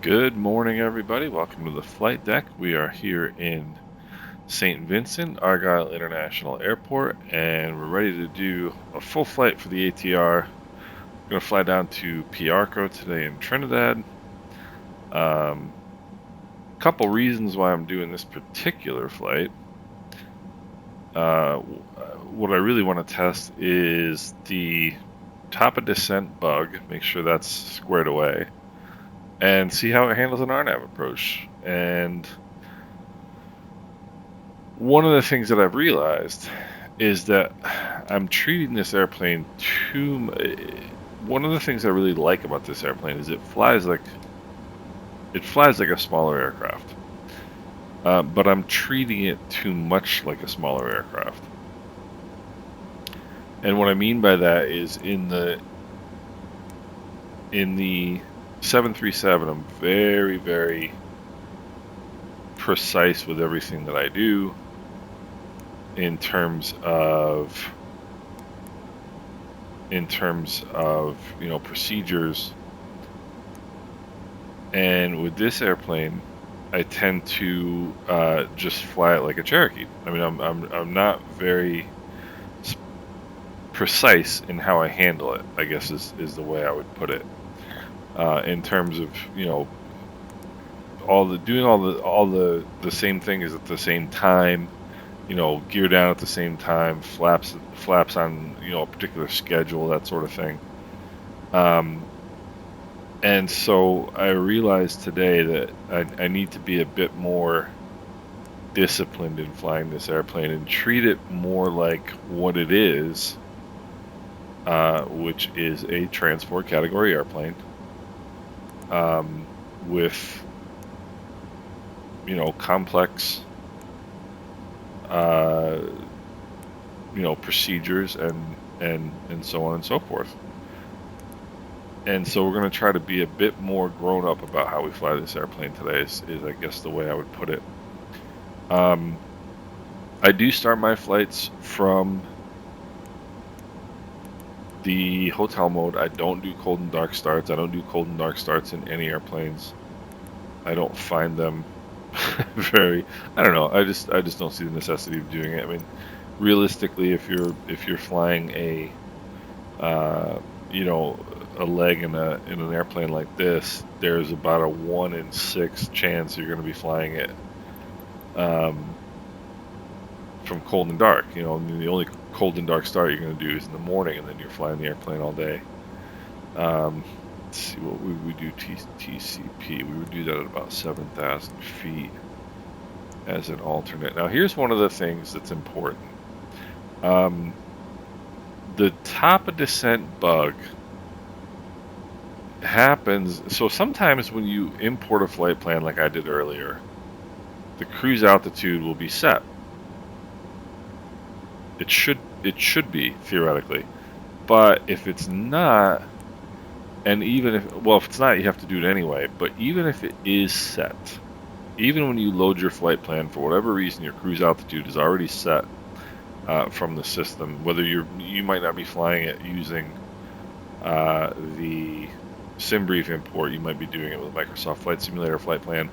Good morning, everybody. Welcome to the flight deck. We are here in St. Vincent, Argyle International Airport, and we're ready to do a full flight for the ATR. We're going to fly down to Piarco today in Trinidad. Couple reasons why I'm doing this particular flight. What I really want to test is the top of descent bug, make sure that's squared away, and see how it handles an RNAV approach. And one of the things that I've realized is that I'm treating this airplane too. One of the things I really like about this airplane is it flies like a smaller aircraft, but I'm treating it too much like a smaller aircraft. And what I mean by that is in the 737, I'm very, very precise with everything that I do in terms of procedures. And with this airplane, I tend to just fly it like a Cherokee. I mean, I'm not very precise in how I handle it, I guess is the way I would put it. In terms of all the same things at the same time, gear down at the same time, flaps on a particular schedule, that sort of thing. And so I realized today that I need to be a bit more disciplined in flying this airplane and treat it more like what it is, which is a transport category airplane, with complex procedures and so on and so forth. And so we're going to try to be a bit more grown up about how we fly this airplane today is I guess the way I would put it. I do start my flights from the hotel mode. I don't do cold and dark starts. I don't do cold and dark starts in any airplanes. I don't find them very, I don't know, I just don't see the necessity of doing it. I mean, realistically, if you're flying a a leg in an airplane like this, there's about a 1 in 6 chance you're going to be flying it from cold and dark. I mean, the only cold and dark start you're going to do is in the morning, and then you're flying the airplane all day. Let's see, what would we do TCP? We would do that at about 7,000 feet as an alternate. Now, here's one of the things that's important. The top of descent bug happens, so sometimes when you import a flight plan like I did earlier, the cruise altitude will be set. It should be, theoretically. But if it's not, and even if it's not, you have to do it anyway, but even if it is set, even when you load your flight plan, for whatever reason your cruise altitude is already set from the system, whether you might not be flying it using the SimBrief import, you might be doing it with Microsoft Flight Simulator flight plan.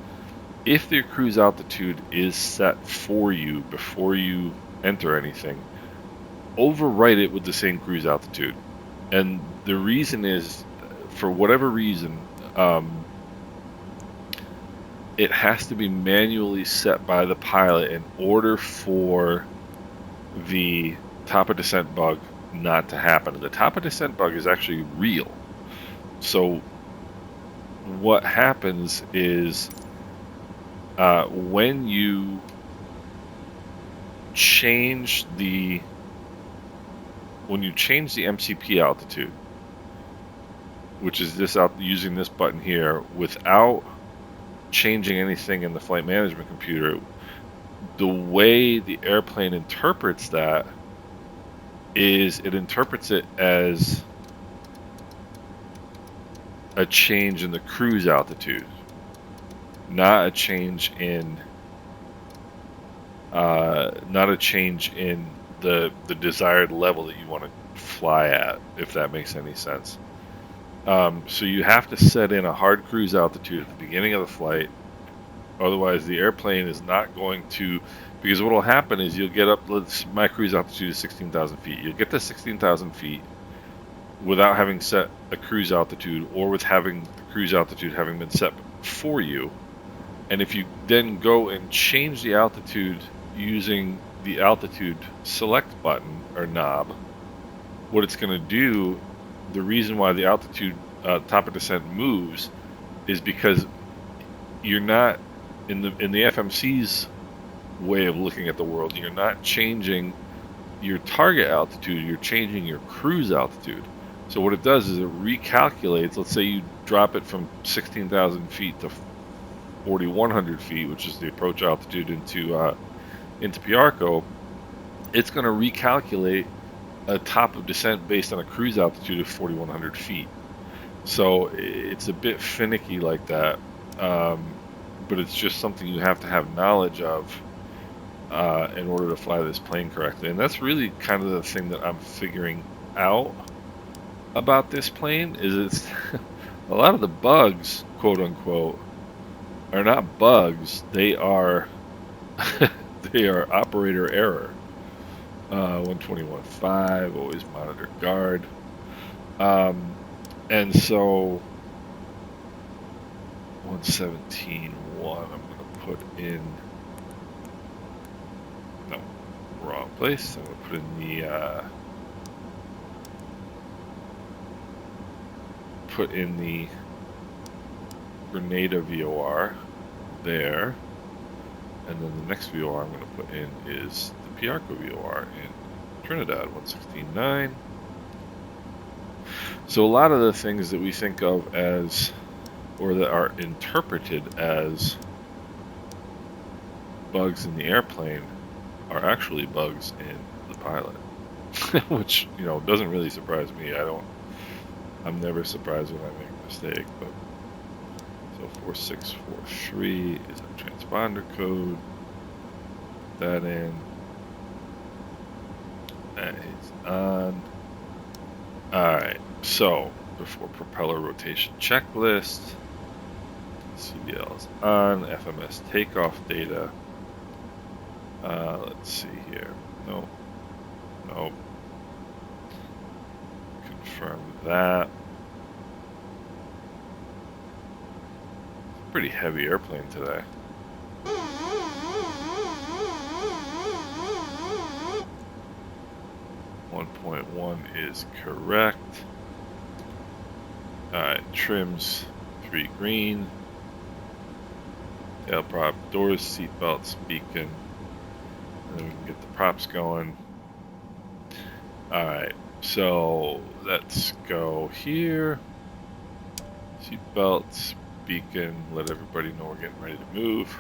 If the cruise altitude is set for you before you enter anything, overwrite it with the same cruise altitude. And the reason is, for whatever reason, it has to be manually set by the pilot in order for the top of descent bug not to happen. And the top of descent bug is actually real. So what happens is when you change the MCP altitude, which is this out using this button here, without changing anything in the flight management computer, the way the airplane interprets that is it interprets it as a change in the cruise altitude, not a change in the desired level that you want to fly at, if that makes any sense. So you have to set in a hard cruise altitude at the beginning of the flight. Otherwise, the airplane is not going to, because what will happen is you'll get up, my cruise altitude is 16,000 feet. You'll get to 16,000 feet without having set a cruise altitude, or with having the cruise altitude having been set for you. And if you then go and change the altitude using the altitude select button or knob, what it's going to do, the reason why the altitude top of descent moves is because you're not in the FMC's way of looking at the world, you're not changing your target altitude, you're changing your cruise altitude. So what it does is it recalculates. Let's say you drop it from 16,000 feet to 4,100 feet, which is the approach altitude into Piarco. It's going to recalculate a top of descent based on a cruise altitude of 4,100 feet. So it's a bit finicky like that, but it's just something you have to have knowledge of in order to fly this plane correctly. And that's really kind of the thing that I'm figuring out about this plane, is it's a lot of the bugs, quote unquote, are not bugs. They are they are operator error. 121.5, always monitor guard. And so 117.1, I'm going to put in, no, wrong place. I'm going to put in the Grenada VOR there, and then the next VOR I'm going to put in is the Piarco VOR in Trinidad, 116.9. So a lot of the things that we think of as, or that are interpreted as bugs in the airplane, are actually bugs in the pilot, which, you know, doesn't really surprise me. I'm never surprised when I make a mistake. But so 4643 is a transponder code. Put that in. That is on. Alright, so before propeller rotation checklist, CDL is on, FMS takeoff data. Let's see here. Nope. Confirm that. It's a pretty heavy airplane today. .1 is correct. Alright, trims 3 green. Tail prop, doors, seat belts, beacon. And then we can get the props going. Alright, so let's go here. Seat belts, beacon, let everybody know we're getting ready to move.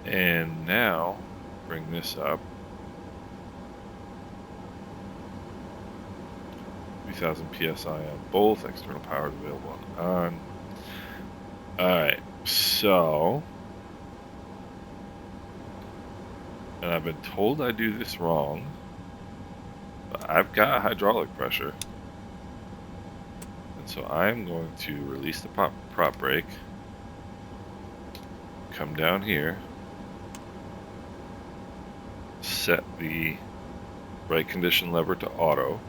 And now, bring this up. 3,000 PSI on both, external power is available on. Alright, so, and I've been told I do this wrong, but I've got hydraulic pressure. And so I'm going to release the prop brake, come down here, set the brake condition lever to auto.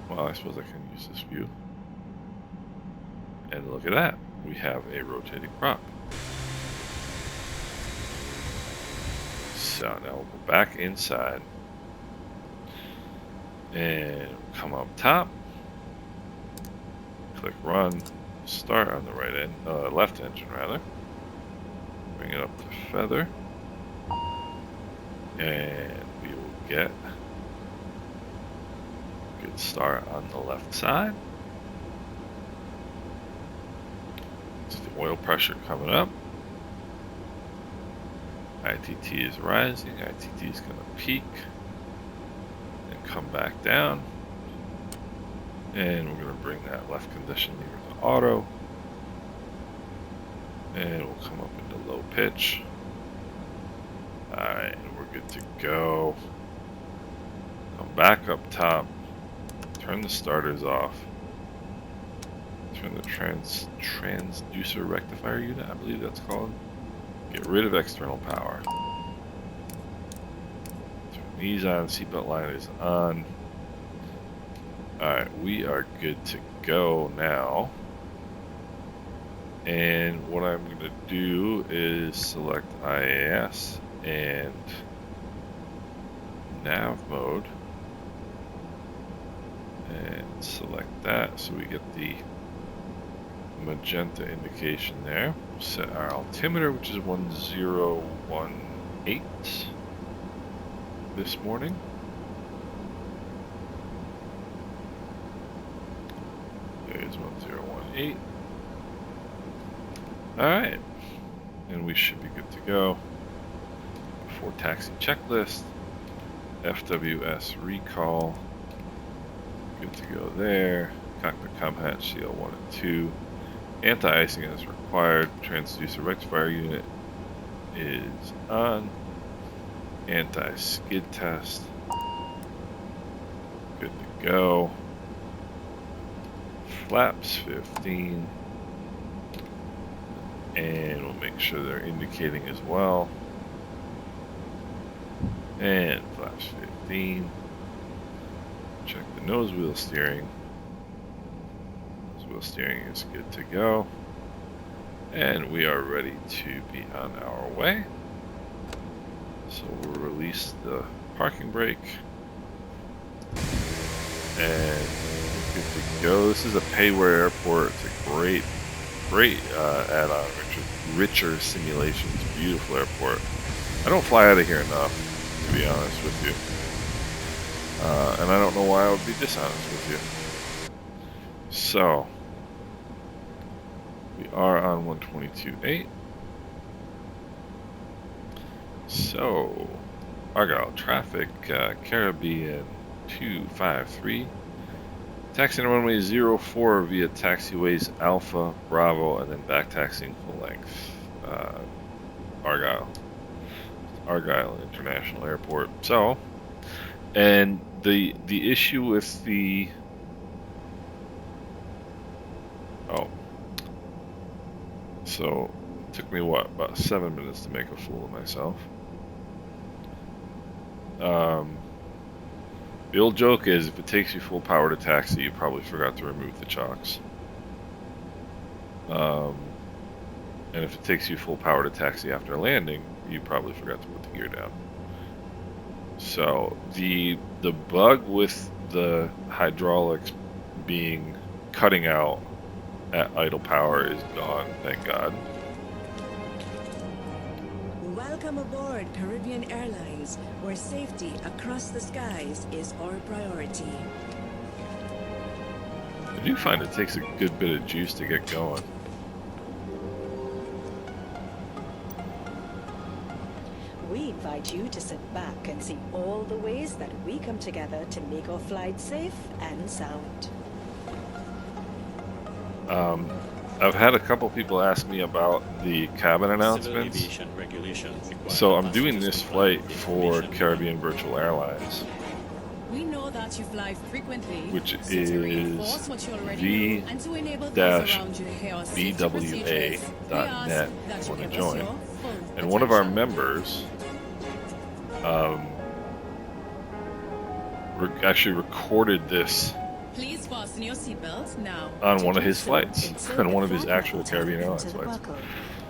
Well, I suppose I can use this view. And look at that. We have a rotating prop. So now we'll go back inside. And come up top. Click run. Start on the right end, left engine rather. Bring it up to feather. And we will get good start on the left side. So the oil pressure coming up. ITT is rising. ITT is going to peak and come back down. And we're going to bring that left condition lever to auto. And we'll come up into low pitch. Alright, and we're good to go. Come back up top. Turn the starters off. Turn the transducer rectifier unit, I believe that's called. Get rid of external power. Turn these on, seatbelt line is on. Alright, we are good to go now. And what I'm going to do is select IAS and nav mode. And select that so we get the magenta indication there. We'll set our altimeter, which is 1018 this morning. There's 1018. Alright, and we should be good to go. Before taxi checklist, FWS recall, good to go there. Cockpit com hatch CL1 and 2. Anti-icing is required. Transducer rectifier unit is on. Anti-skid test, good to go. Flaps 15. And we'll make sure they're indicating as well. And flaps 15. Check the nose wheel steering. Nose wheel steering is good to go. And we are ready to be on our way. So we'll release the parking brake. And we're good to go. This is a payware airport. It's a great add-on, richer simulations, beautiful airport. I don't fly out of here enough, to be honest with you. And I don't know why I would be dishonest with you. So, we are on 122.8. So, Argyle traffic, Caribbean 253. Taxiing on runway 04 via taxiways Alpha, Bravo, and then back taxiing full length. Argyle International Airport. So, and the issue with the so it took me about 7 minutes to make a fool of myself. The old joke is, if it takes you full power to taxi, you probably forgot to remove the chocks. And if it takes you full power to taxi after landing, you probably forgot to put the gear down. So the bug with the hydraulics cutting out at idle power is gone, thank God. Welcome aboard Caribbean Airlines, where safety across the skies is our priority. I do find it takes a good bit of juice to get going. We invite you to sit back and see all the ways that we come together to make our flight safe and sound. I've had a couple people ask me about the cabin announcements. So I'm doing this flight for Caribbean Virtual Airlines, We know that you fly frequently, which so is to reinforce what you already know and to enable those around you to hear our safety procedures, we ask v-w-a.net that you want to give us join. your full And one of our attention. members actually recorded this Please fasten your seatbelt now. on one of his flights, on one of his actual Caribbean Airlines flights.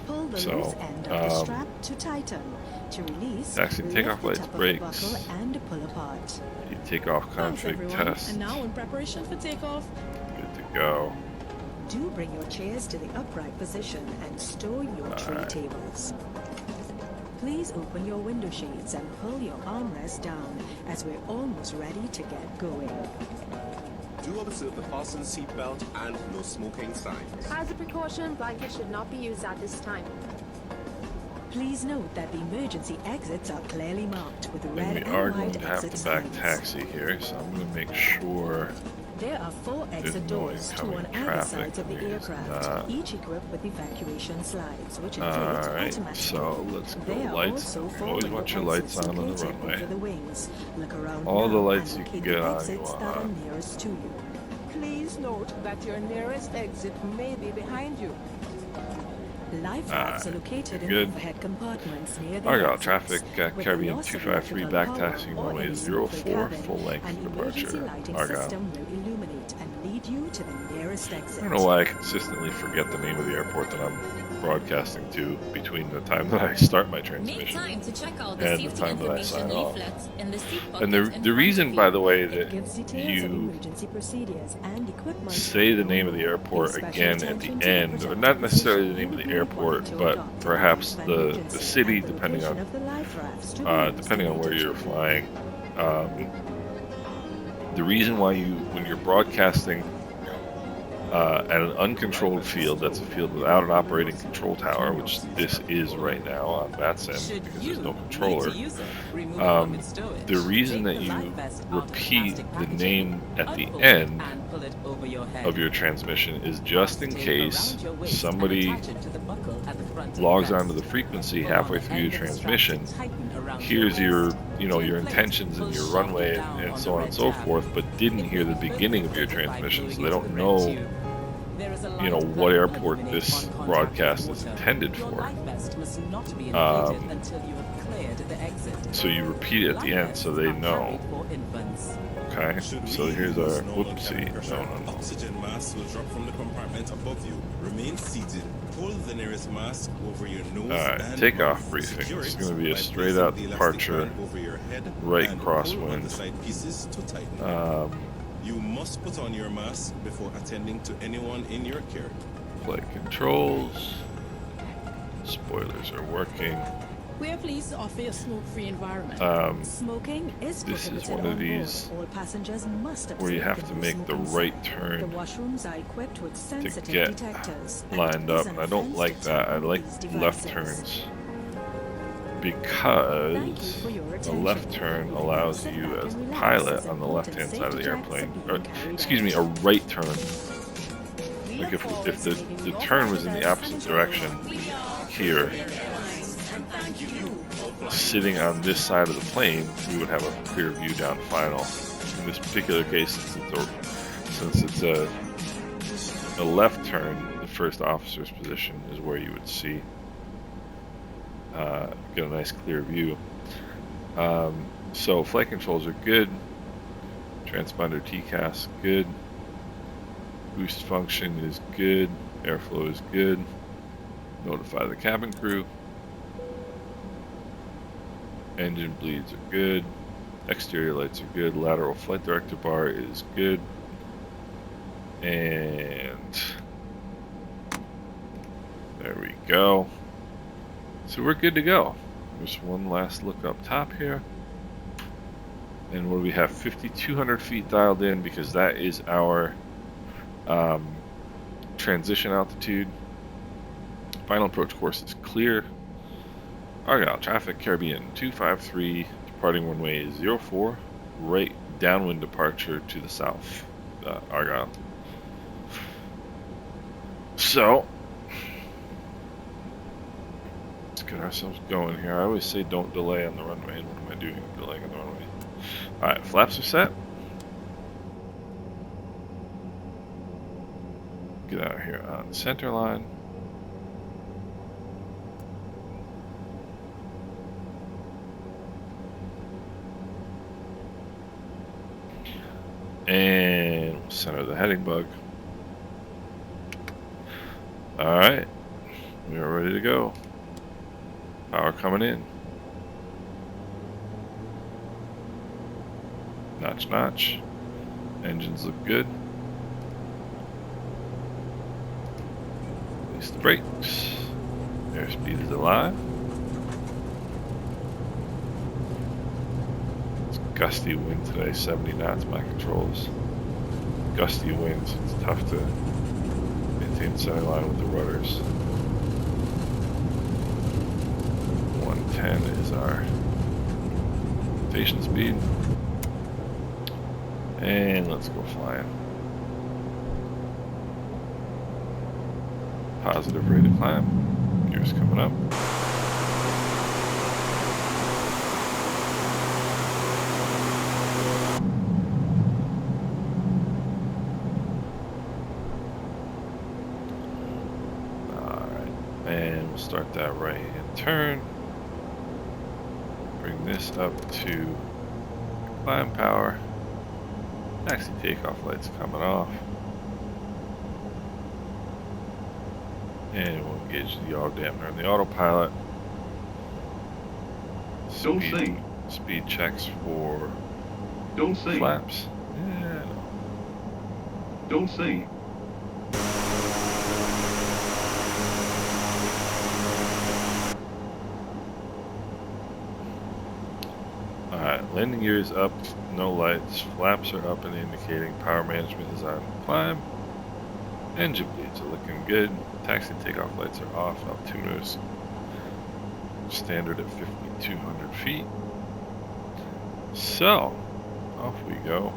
Pull the So, loose end of the strap to tighten. To release, taxi lift takeoff the lights, top of the brakes. buckle and pull apart. The takeoff Thanks, config everyone. test, And now in preparation for takeoff, good to go. do bring your chairs to the upright position and stow your tray Alright. tables. Please open your window shades and pull your armrest down as we're almost ready to get going. Do observe the fasten seatbelt and no smoking signs. As a precaution, blankets should not be used at this time. Please note that the emergency exits are clearly marked with And red we and are going white to have exit to back signs. taxi here, so I'm going to make sure There are 4 There's exit no doors, 2 incoming on either traffic. sides of the There's aircraft, not. each equipped with evacuation slides, which inflate Alright, automatically. so let's go There are lights. also You 4 always window want your lights exits on the located runway. over the wings. Look around All the now lights and you can locate get the on, you exits want that are on. nearest to you. Please note that your nearest exit may be behind you. Life rafts are located in good. overhead compartments near the Argyle exits. traffic, With the Caribbean loss of 253, electrical back power taxiing or runway in a smoky 04, cabin, full length an emergency departure. lighting Argyle. system will illuminate and lead you to the nearest I exit. don't know why I consistently forget the name of the airport that I'm broadcasting to between the time that I start my Make transmission time to check out the and the safety time that I information sign off. leaflet in the seat And pocket in the front reason, of by you. the way, It that gives details of you emergency procedures and equipment. say the name of the airport Pay special again at the attention to the end, or projected not necessarily the position name of you the will be required airport, to but adopt in perhaps case of the emergency, city, and the depending location on of the life rafts to be used depending on where you're immediately. flying. The reason why when you're broadcasting at an uncontrolled field, that's a field without an operating control tower, which this is right now on Matt's end because there's no controller. The reason that you repeat the name at the end of your transmission is just in case somebody logs onto the frequency halfway through your transmission, hears your intentions and your runway and so on and so forth, but didn't hear the beginning of your transmission, so they don't know what airport this broadcast is intended for. So you repeat it at the end so they know. Okay, so here's our whoopsie. No. Oxygen mask will drop from the compartment above you. Remain seated. Pull the nearest mask over your nose. Alright, takeoff briefing. It's going to be a straight out departure, right crosswind. You must put on your mask before attending to anyone in your care. Flight controls. Spoilers are working. We are pleased to offer a smoke-free environment. Smoking is This is prohibited one of on board. these All passengers must where you observe have the to no make the smoking right sign. turn The washrooms are equipped with to sensitive get detectors. lined It is up, an and I don't offense like to that. I turn on like these left devices. turns Thank you because for your a attention. left turn You can allows sit you back as and the relax pilot as on the important left-hand side of the safety checks airplane, are or being carried excuse me, out. a right turn. We Like look forward if to the meeting your turn was in the flight opposite and direction here, sitting on this side of the plane, we would have a clear view down final. In this particular case, since it's a left turn, the first officer's position is where you would see get a nice clear view. So flight controls are good. Transponder TCAS good. Boost function is good. Airflow is good. Notify the cabin crew. Engine bleeds are good. Exterior lights are good. Lateral flight director bar is good. And there we go. So we're good to go. There's one last look up top here. And what do we have? 5,200 feet dialed in because that is our transition altitude. Final approach course is clear. Argyle traffic, Caribbean 253, departing runway 04, right downwind departure to the south, Argyle. So, let's get ourselves going here. I always say don't delay on the runway, and what am I doing delaying on the runway? Alright, flaps are set. Get out here on the center line. And we'll center the heading bug. Alright, we are ready to go. Power coming in. Notch, notch. Engines look good. Release the brakes. Airspeed is alive. It's gusty wind today, 70 knots, my controls. Gusty winds, it's tough to maintain center line with the rudders. 110 is our rotation speed. And let's go flying. positive rate of climb. Gears coming up. Alright, and we'll start that right hand turn. Bring this up to climb power. Taxi takeoff lights coming off. And we'll engage the yaw dampener and the autopilot. Don't sing. Speed checks for Don't sing. flaps. Yeah, no. Don't sing. Alright, landing gear is up, no lights, flaps are up and indicating power management is on climb. Engine bleeds are looking good. Taxi takeoff lights are off. Altimeter's standard at 5,200 feet. So, off we go.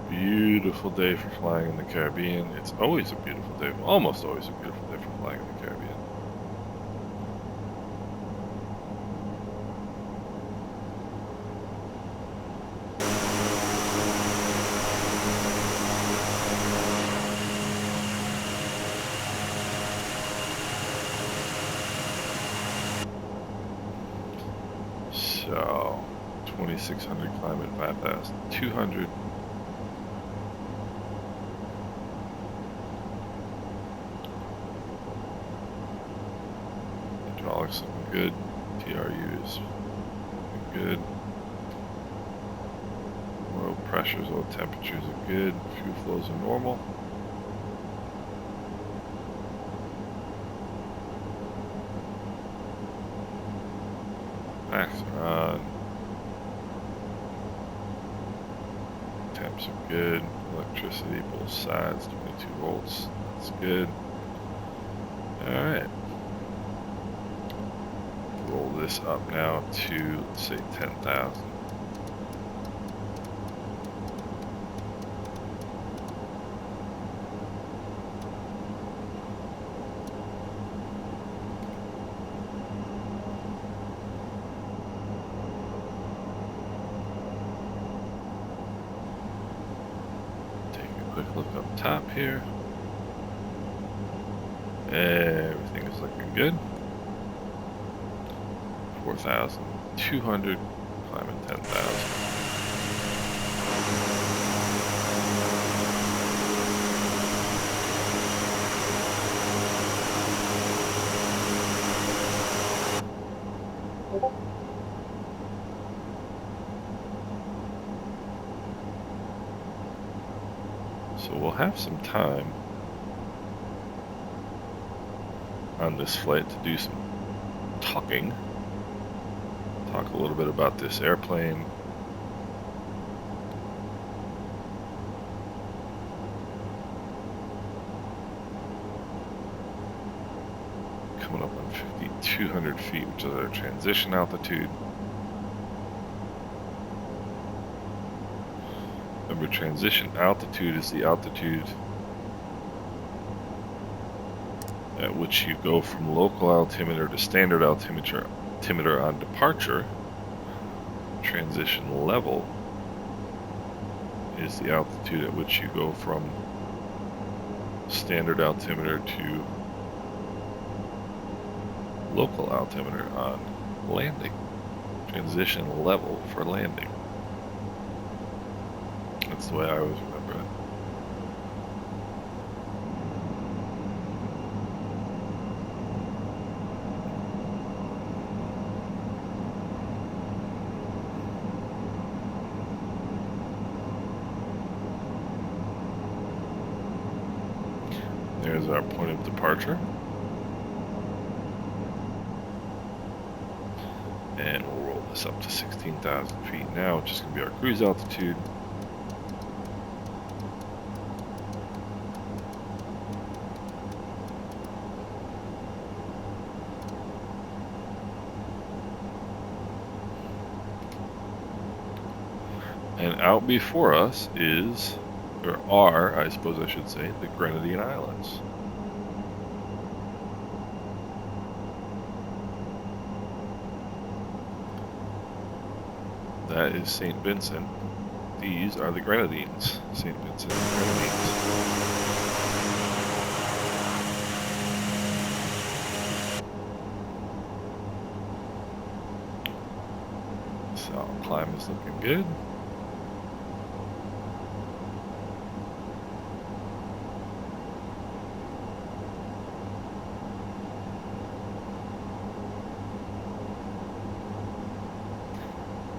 Beautiful day for flying in the Caribbean. It's always a beautiful day, almost always a beautiful day for flying in the Caribbean. So, 2,600 climb at 5,200. Hydraulics looking good. TRU is looking good. Oil pressures, oil temperatures are good. Fuel flows are normal. Max are on. Temps are good. Electricity both sides, 22 volts. That's good. Alright. Roll this up now to, let's say, 10,000. Quick look up top here. Everything is looking good. 4,200, climbing 10,000. So we'll have some time on this flight to do some talking. Talk a little bit about this airplane. Coming up on 5,200 feet, which is our transition altitude. Remember, transition altitude is the altitude at which you go from local altimeter to standard altimeter on departure. Transition level is the altitude at which you go from standard altimeter to local altimeter on landing. Transition level for landing. That's the way I always remember it. There's our point of departure. And we'll roll this up to 16,000 feet now, which is going to be our cruise altitude. And out before us is, or are, I suppose I should say, the Grenadine Islands. That is St. Vincent. These are the Grenadines. St. Vincent and Grenadines. So, climb is looking good.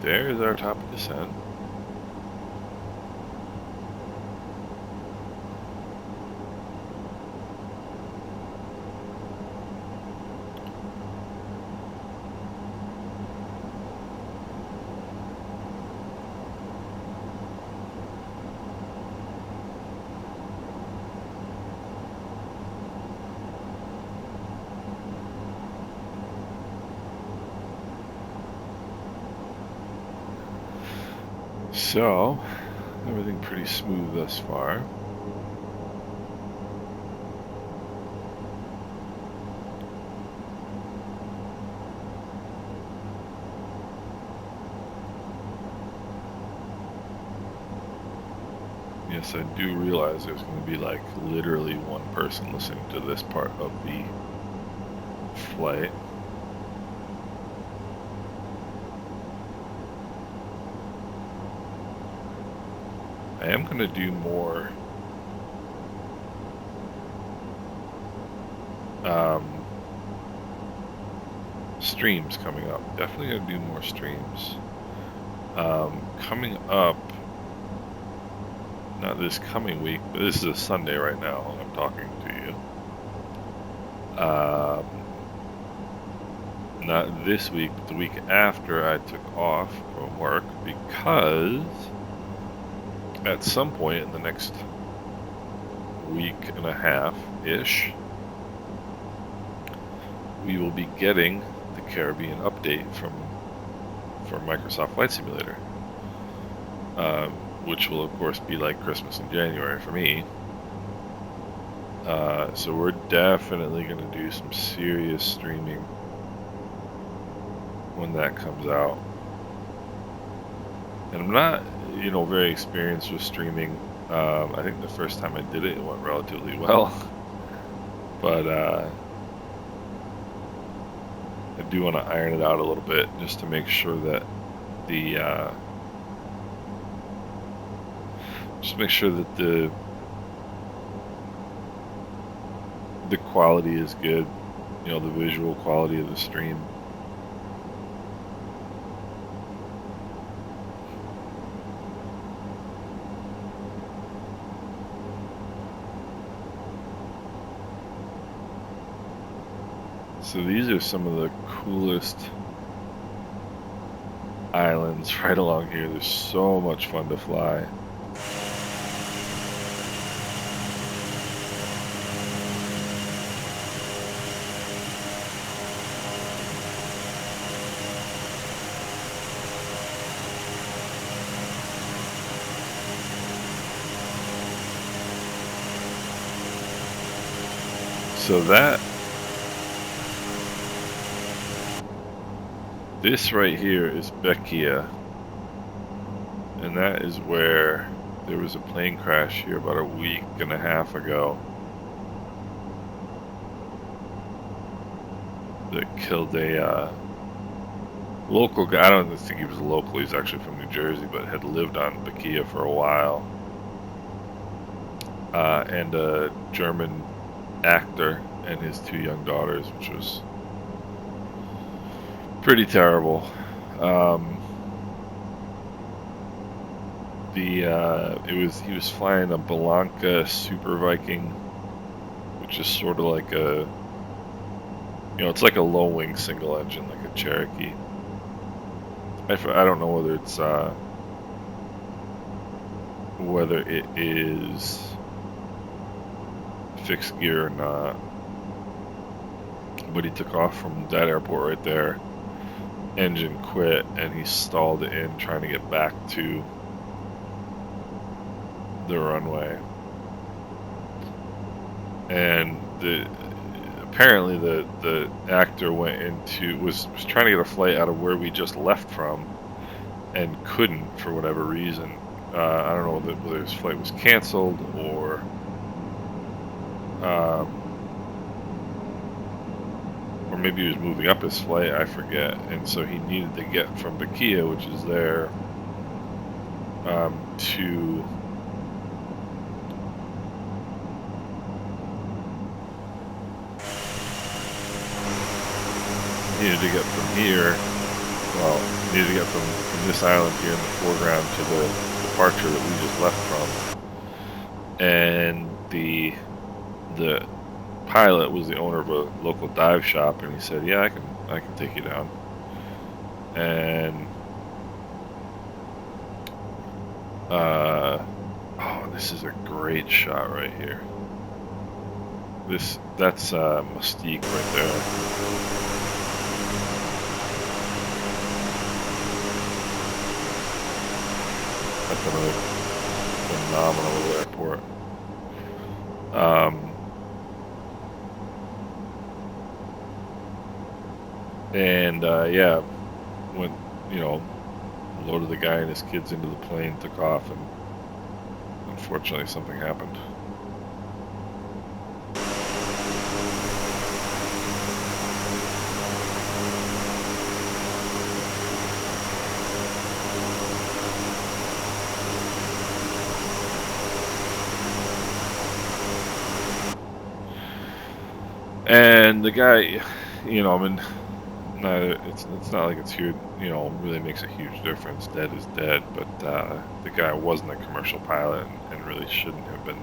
There's our top of descent. So, everything pretty smooth thus far. Yes, I do realize there's going to be like literally one person listening to this part of the flight. I am going to do more streams coming up. Definitely going to do more streams. Coming up, not this coming week, but this is a Sunday right now when I'm talking to you. Not this week, but the week after I took off from work because at some point in the next week and a half-ish, we will be getting the Caribbean update from Microsoft Flight Simulator, which will of course be like Christmas in January for me. So we're definitely going to do some serious streaming when that comes out. And I'm not, very experienced with streaming. I think the first time I did it, it went relatively well. But I do want to iron it out a little bit just to make sure that the the quality is good, the visual quality of the stream. So these are some of the coolest islands right along here. There's so much fun to fly. So this right here is Bequia, and that is where there was a plane crash here about a week and a half ago that killed a local guy. I don't think he was a local, he's actually from New Jersey, but had lived on Bequia for a while, and a German actor and his 2 young daughters, which was pretty terrible. He was flying a Blanca Super Viking, which is sort of like a, it's like a low wing single engine, like a Cherokee. I don't know whether it is fixed gear or not, but he took off from that airport right there. Engine quit, and he stalled it in trying to get back to the runway, and apparently the actor was trying to get a flight out of where we just left from, and couldn't for whatever reason. I don't know whether his flight was canceled or maybe he was moving up his flight, I forget, and so he needed to get from Bequia, which is there, to needed to get from here, well, needed to get from this island here in the foreground to the departure that we just left from. And the pilot was the owner of a local dive shop, and he said, yeah, I can take you down. And oh, this is a great shot right here. That's Mystique right there. That's another phenomenal airport. And yeah, when loaded the guy and his kids into the plane, took off, and unfortunately something happened. And the guy, I mean, it's not like it's huge, really makes a huge difference. Dead is dead, but the guy wasn't a commercial pilot and really shouldn't have been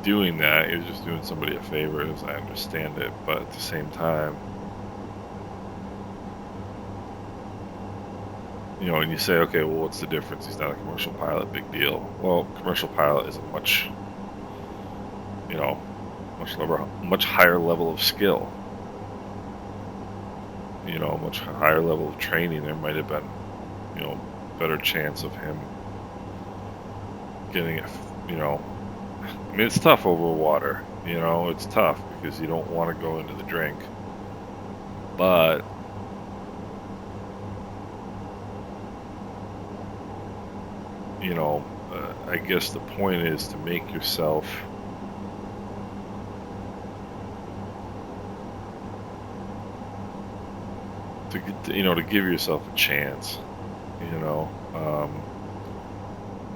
doing that. He was just doing somebody a favor, as I understand it. But at the same time, and you say, okay, well, what's the difference? He's not a commercial pilot, big deal. Well, commercial pilot is a much higher level of skill. Much higher level of training. There might have been, better chance of him getting it. I mean, it's tough over water. It's tough because you don't want to go into the drink. But I guess the point is to make yourself to give yourself a chance.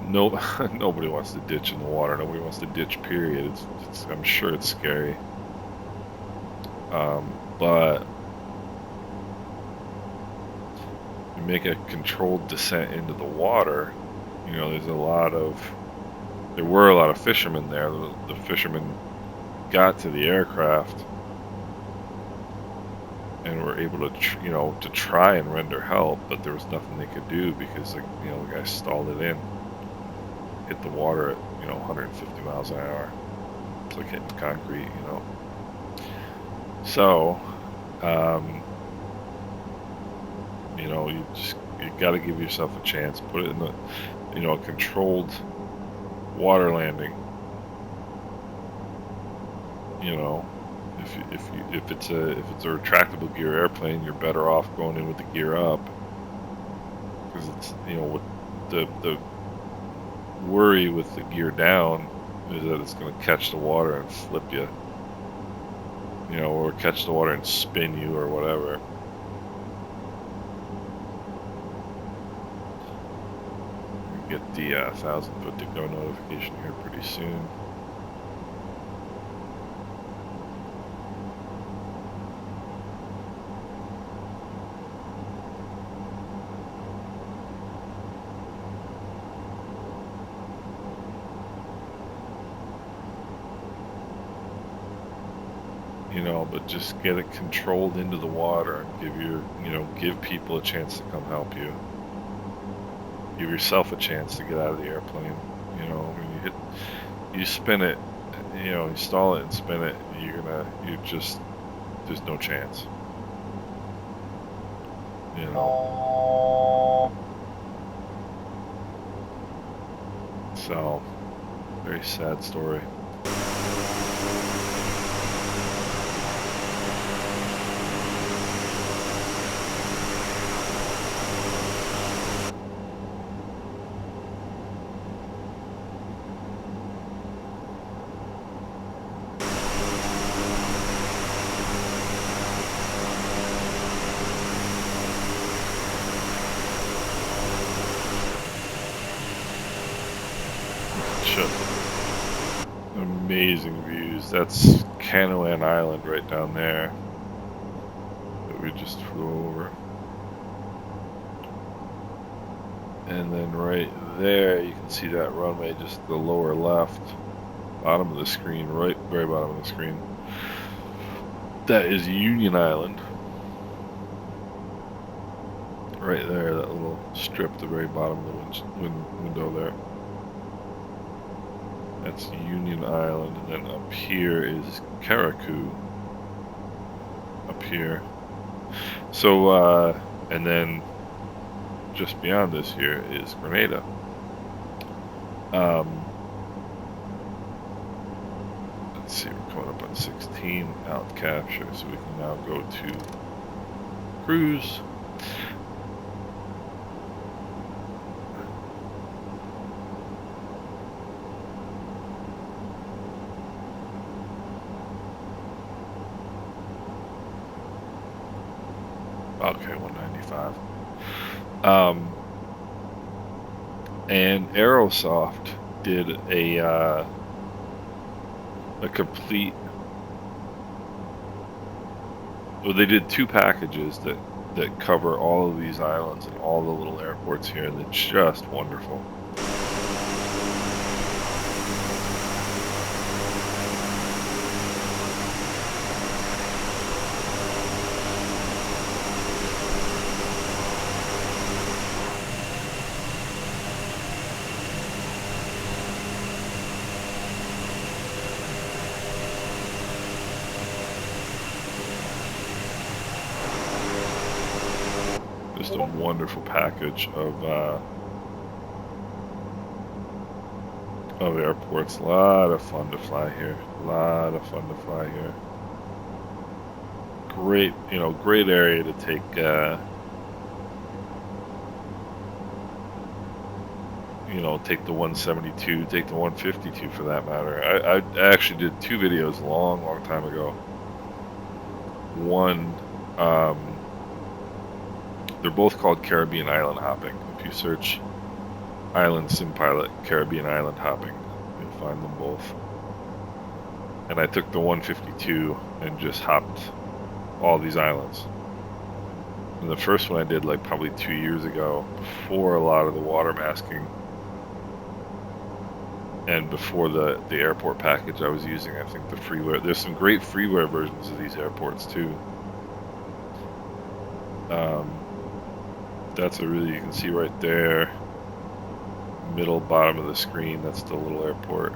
Nobody wants to ditch in the water. Nobody wants to ditch, period. I'm sure it's scary. But you make a controlled descent into the water. There were a lot of fishermen there. The fishermen got to the aircraft and were able to, to try and render help, but there was nothing they could do because, the guy stalled it in, hit the water at, 150 miles an hour. It's like hitting concrete, So, you got to give yourself a chance. Put it in the, a controlled water landing. If it's a retractable gear airplane, you're better off going in with the gear up, because it's with the worry with the gear down is that it's going to catch the water and flip you, or catch the water and spin you or whatever. Get the 1,000-foot to go notification here pretty soon. But just get it controlled into the water and give people a chance to come help you. Give yourself a chance to get out of the airplane. When you spin it, you stall it and spin it, there's no chance. So, very sad story. Amazing views. That's Canoan Island right down there that we just flew over. And then right there you can see that runway, just the lower left, bottom of the screen, right, very bottom of the screen. That is Union Island. Right there, that little strip at the very bottom of the window there. That's Union Island, and then up here is Karaku. Up here. So, and then just beyond this here is Grenada. Let's see, we're coming up on 16 out capture, so we can now go to cruise. Okay, 195. And Aerosoft did a complete. Well, they did two packages that cover all of these islands and all the little airports here, and it's just wonderful. Just a wonderful package of airports. A lot of fun to fly here. A lot of fun to fly here. Great, great area to take. Take the 172, take the 152 for that matter. I actually did two videos a long time ago. One, they're both called Caribbean Island Hopping. If you search Island Sim Pilot Caribbean Island Hopping, you'll find them both. And I took the 152 and just hopped all these islands. And the first one I did like probably 2 years ago, before a lot of the water masking and before the airport package I was using. I think the freeware, there's some great freeware versions of these airports too. That's you can see right there, middle bottom of the screen, that's the little airport.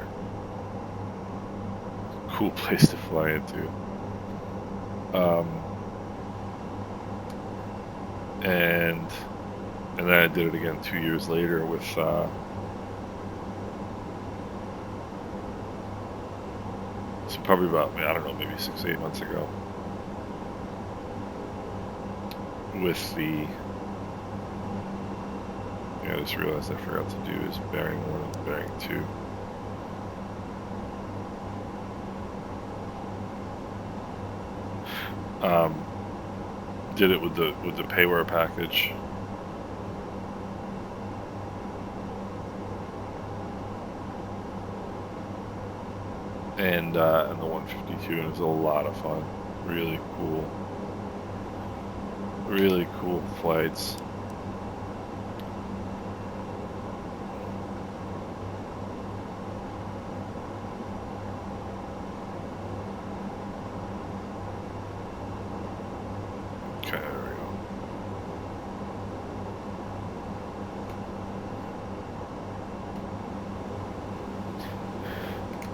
Cool place to fly into. And then I did it again 2 years later with so probably about, I don't know, maybe 6 or 8 months ago, with the, I just realized I forgot to do is bearing 1 and bearing 2. Did it with the payware package. And the 152, and it was a lot of fun. Really cool flights. Okay, there we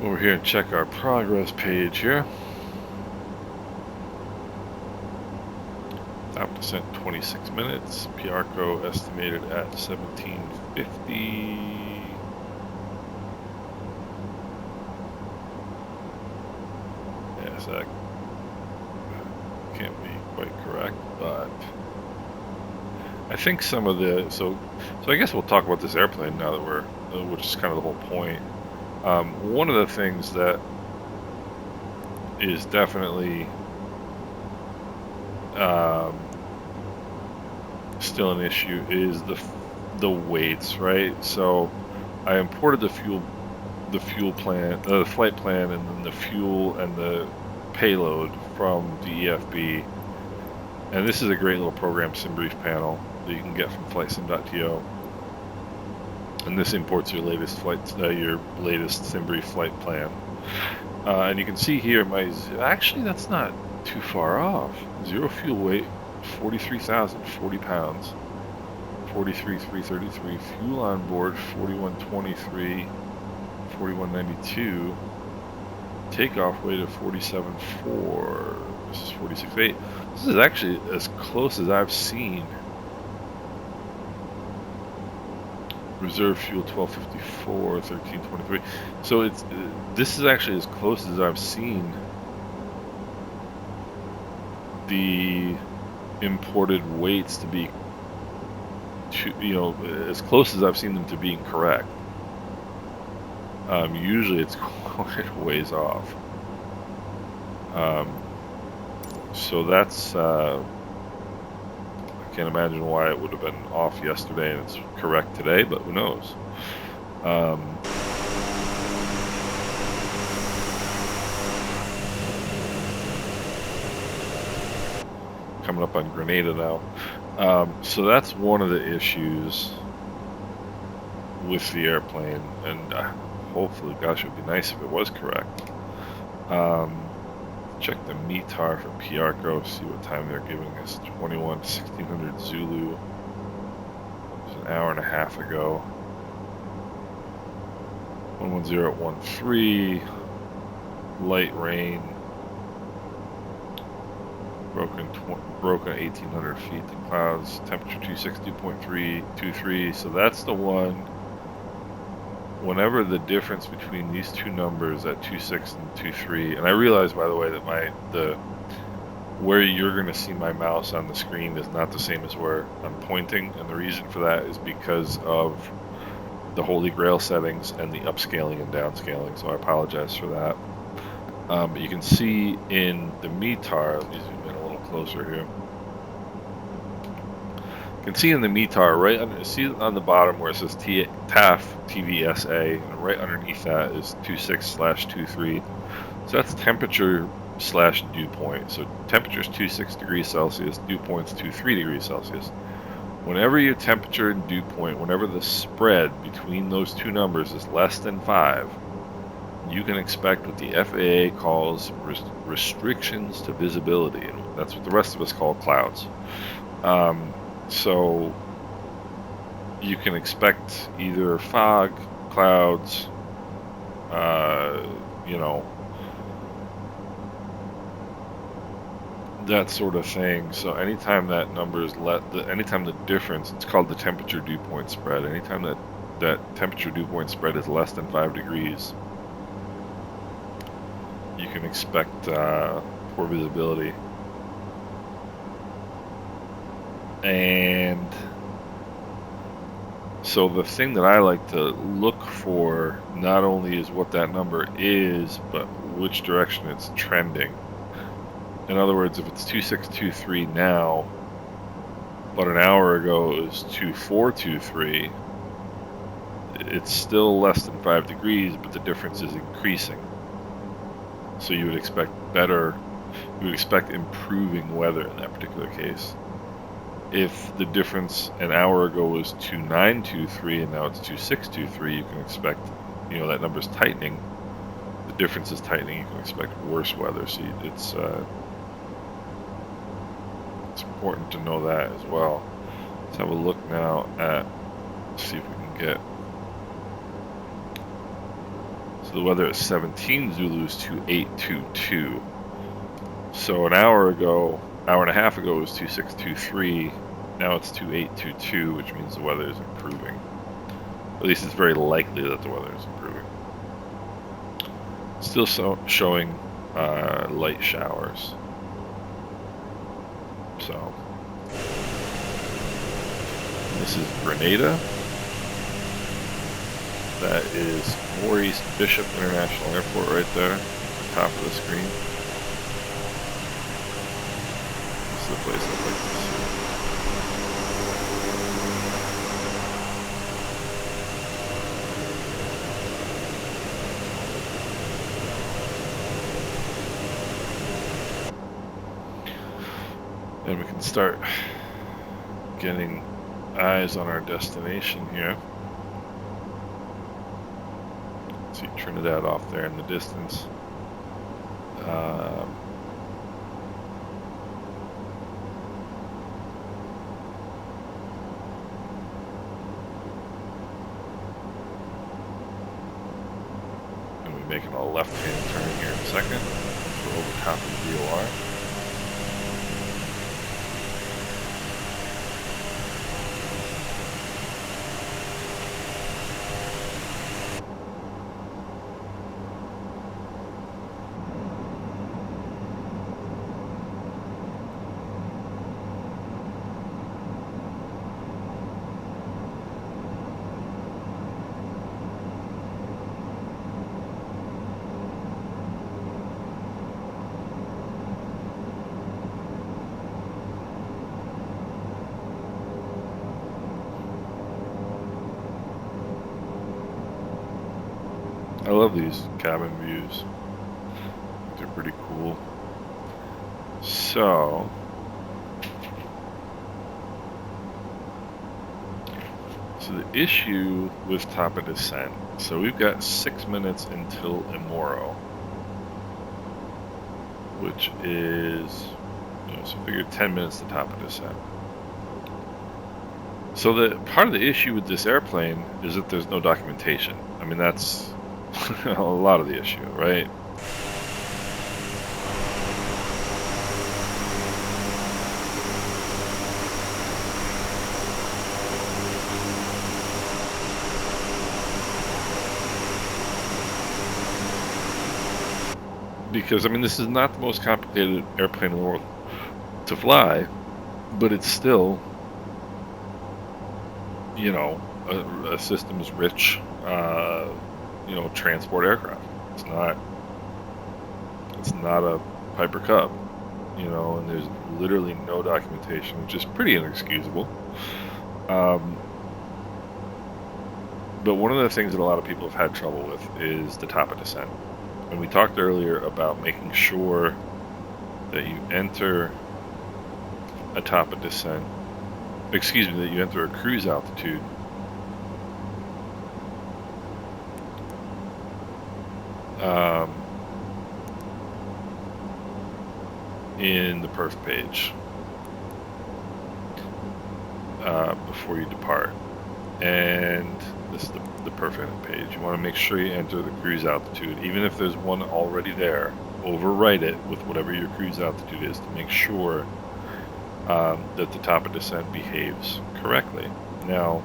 go. Over here and check our progress page here. Top descent 26 minutes. PRCO estimated at 1750. guess that can't be quite correct, but I think some of the so I guess we'll talk about this airplane now that we're, which is kind of the whole point. One of the things that is definitely still an issue is the weights, right? So I imported the fuel plan, the flight plan, and then the fuel and the payload from the EFB. And this is a great little program SimBrief panel that you can get from flightsim.to. And this imports your latest SimBrief flight plan. And you can see here actually that's not too far off. Zero fuel weight, 43,040 pounds. 43,333. Fuel on board, 4123, 4192. Takeoff weight of 47.4. This is 46.8. This is actually as close as I've seen. Reserve fuel 1254, 1323. So this is actually as close as I've seen the imported weights to be, as close as I've seen them to being correct. Usually it's quite a ways off. So that's, I can't imagine why it would have been off yesterday and it's correct today, but who knows. Coming up on Grenada now. So that's one of the issues with the airplane, and hopefully, gosh, it would be nice if it was correct. Check the METAR for Piarco, see what time they're giving us. 1600 Zulu. It was an hour and a half ago. 110.13. Light rain. Broken 1,800 feet. The clouds. Temperature 260.323. So that's the one. Whenever the difference between these two numbers at 2.6 and 2.3, and I realize, by the way, that where you're going to see my mouse on the screen is not the same as where I'm pointing, and the reason for that is because of the Holy Grail settings and the upscaling and downscaling, so I apologize for that. But you can see in the METAR, let me zoom in a little closer here. You can see in the METAR, right under, see on the bottom where it says TAF TVSA, and right underneath that is 26/23. So that's temperature / dew point. So temperature is 26 degrees Celsius, dew point's 23 degrees Celsius. Whenever your temperature and dew point, whenever the spread between those two numbers is less than 5, you can expect what the FAA calls restrictions to visibility, and that's what the rest of us call clouds. So you can expect either fog, clouds, that sort of thing. So anytime that number is anytime the difference, it's called the temperature dew point spread. Anytime that temperature dew point spread is less than 5 degrees, you can expect poor visibility. And so the thing that I like to look for not only is what that number is, but which direction it's trending. In other words, if it's 2623 now, but an hour ago it was 2423, it's still less than 5 degrees, but the difference is increasing. So you would expect improving weather in that particular case. If the difference an hour ago was 2923 and now it's 2623, you can expect, that number's tightening. The difference is tightening. You can expect worse weather. So it's important to know that as well. Let's have a look now see if we can get. So the weather at 17 Zulu is 2822. So an hour and a half ago it was 2623. Now it's 2822, which means the weather is improving. At least it's very likely that the weather is improving. Still showing light showers. So this is Grenada. That is Maurice Bishop International Airport right there, at the top of the screen. This is the place I'd like to see. And we can start getting eyes on our destination here. See Trinidad off there in the distance. And we're making a left-hand turn here in a second. We're over top of the VOR. I love these cabin views. They're pretty cool. So the issue with top of descent. So we've got 6 minutes until Imoro, which is, so figure 10 minutes to top of descent. So the part of the issue with this airplane is that there's no documentation. I mean, that's a lot of the issue, right? Because, I mean, this is not the most complicated airplane in the world to fly, but it's still, a systems rich, transport aircraft. It's not a Piper Cub, and there's literally no documentation, which is pretty inexcusable. But one of the things that a lot of people have had trouble with is the top of descent. And we talked earlier about making sure that you enter a top of descent, that you enter a cruise altitude in the perf page before you depart. And this is the perf edit page. You want to make sure you enter the cruise altitude, even if there's one already there. Overwrite it with whatever your cruise altitude is to make sure that the top of descent behaves correctly. Now,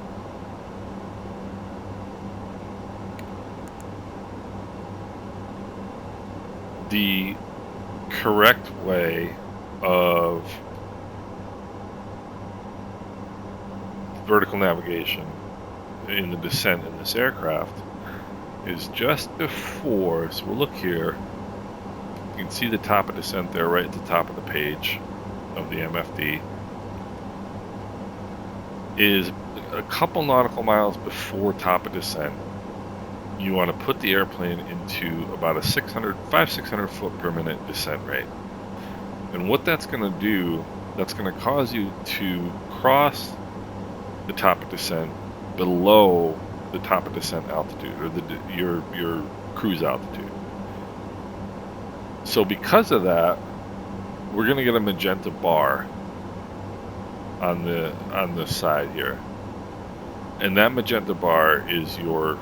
the correct way of vertical navigation in the descent in this aircraft is just before, so we'll look here, you can see the top of descent there right at the top of the page of the MFD, is a couple nautical miles before top of descent. You want to put the airplane into about a 500-600 foot per minute descent rate. And what that's going to do, that's going to cause you to cross the top of descent below the top of descent altitude, or your cruise altitude. So because of that, we're going to get a magenta bar on the side here, and that magenta bar is your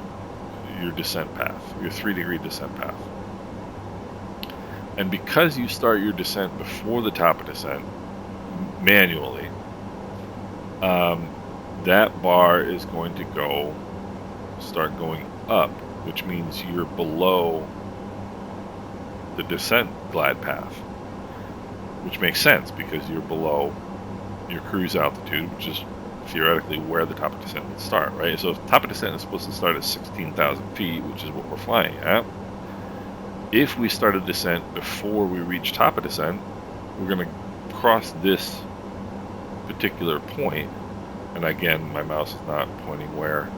descent path, your 3-degree descent path. And because you start your descent before the top of descent manually, that bar is going to start going up, which means you're below the descent glide path, which makes sense because you're below your cruise altitude, which is theoretically where the top of descent would start, right? So if top of descent is supposed to start at 16,000 feet, which is what we're flying at. If we start a descent before we reach top of descent, we're going to cross this particular point, and again, my mouse is not pointing where.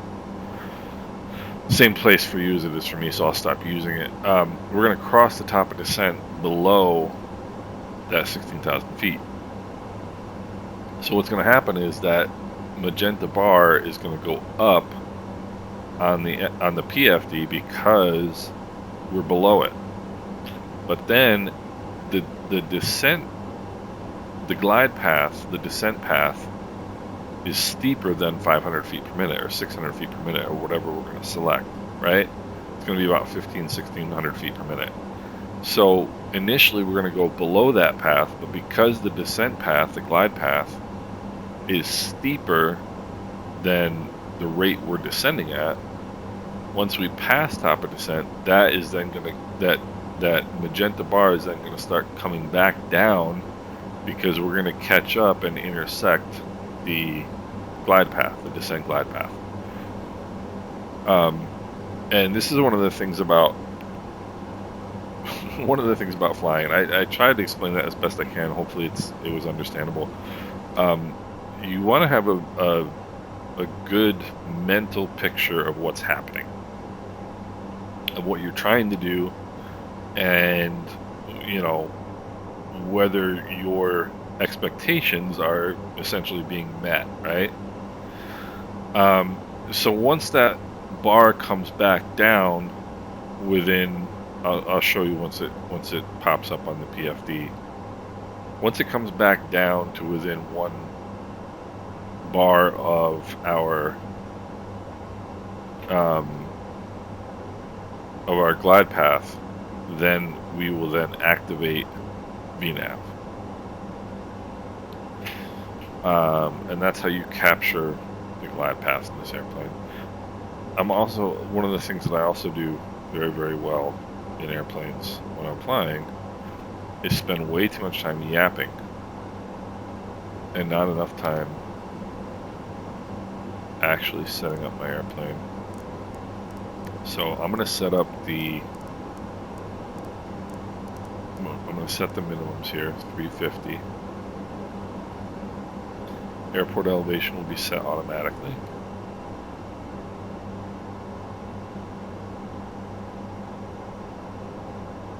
Same place for you as it is for me, so I'll stop using it. We're going to cross the top of descent below that 16,000 feet. So what's going to happen is that magenta bar is going to go up on the PFD because we're below it. But then the descent, the glide path, the descent path is steeper than 500 feet per minute or 600 feet per minute or whatever we're going to select, right? It's going to be about 1600 feet per minute. So initially we're going to go below that path, but because the descent path, the glide path, is steeper than the rate we're descending at, once we pass top of descent, that is then going to, that magenta bar is then going to start coming back down because we're going to catch up and intersect the glide path, the descent glide path. And this is one of the things about flying. I tried to explain that as best I can. Hopefully it was understandable. You want to have a good mental picture of what's happening, of what you're trying to do, and whether your expectations are essentially being met, right? So once that bar comes back down within, I'll show you once it pops up on the PFD. Once it comes back down to within one bar of our glide path, then we will then activate VNAV. And that's how you capture the glide paths in this airplane. One of the things that I also do very, very well in airplanes when I'm flying is spend way too much time yapping and not enough time actually setting up my airplane. So I'm going to set up I'm going to set the minimums here, 350. Airport elevation will be set automatically.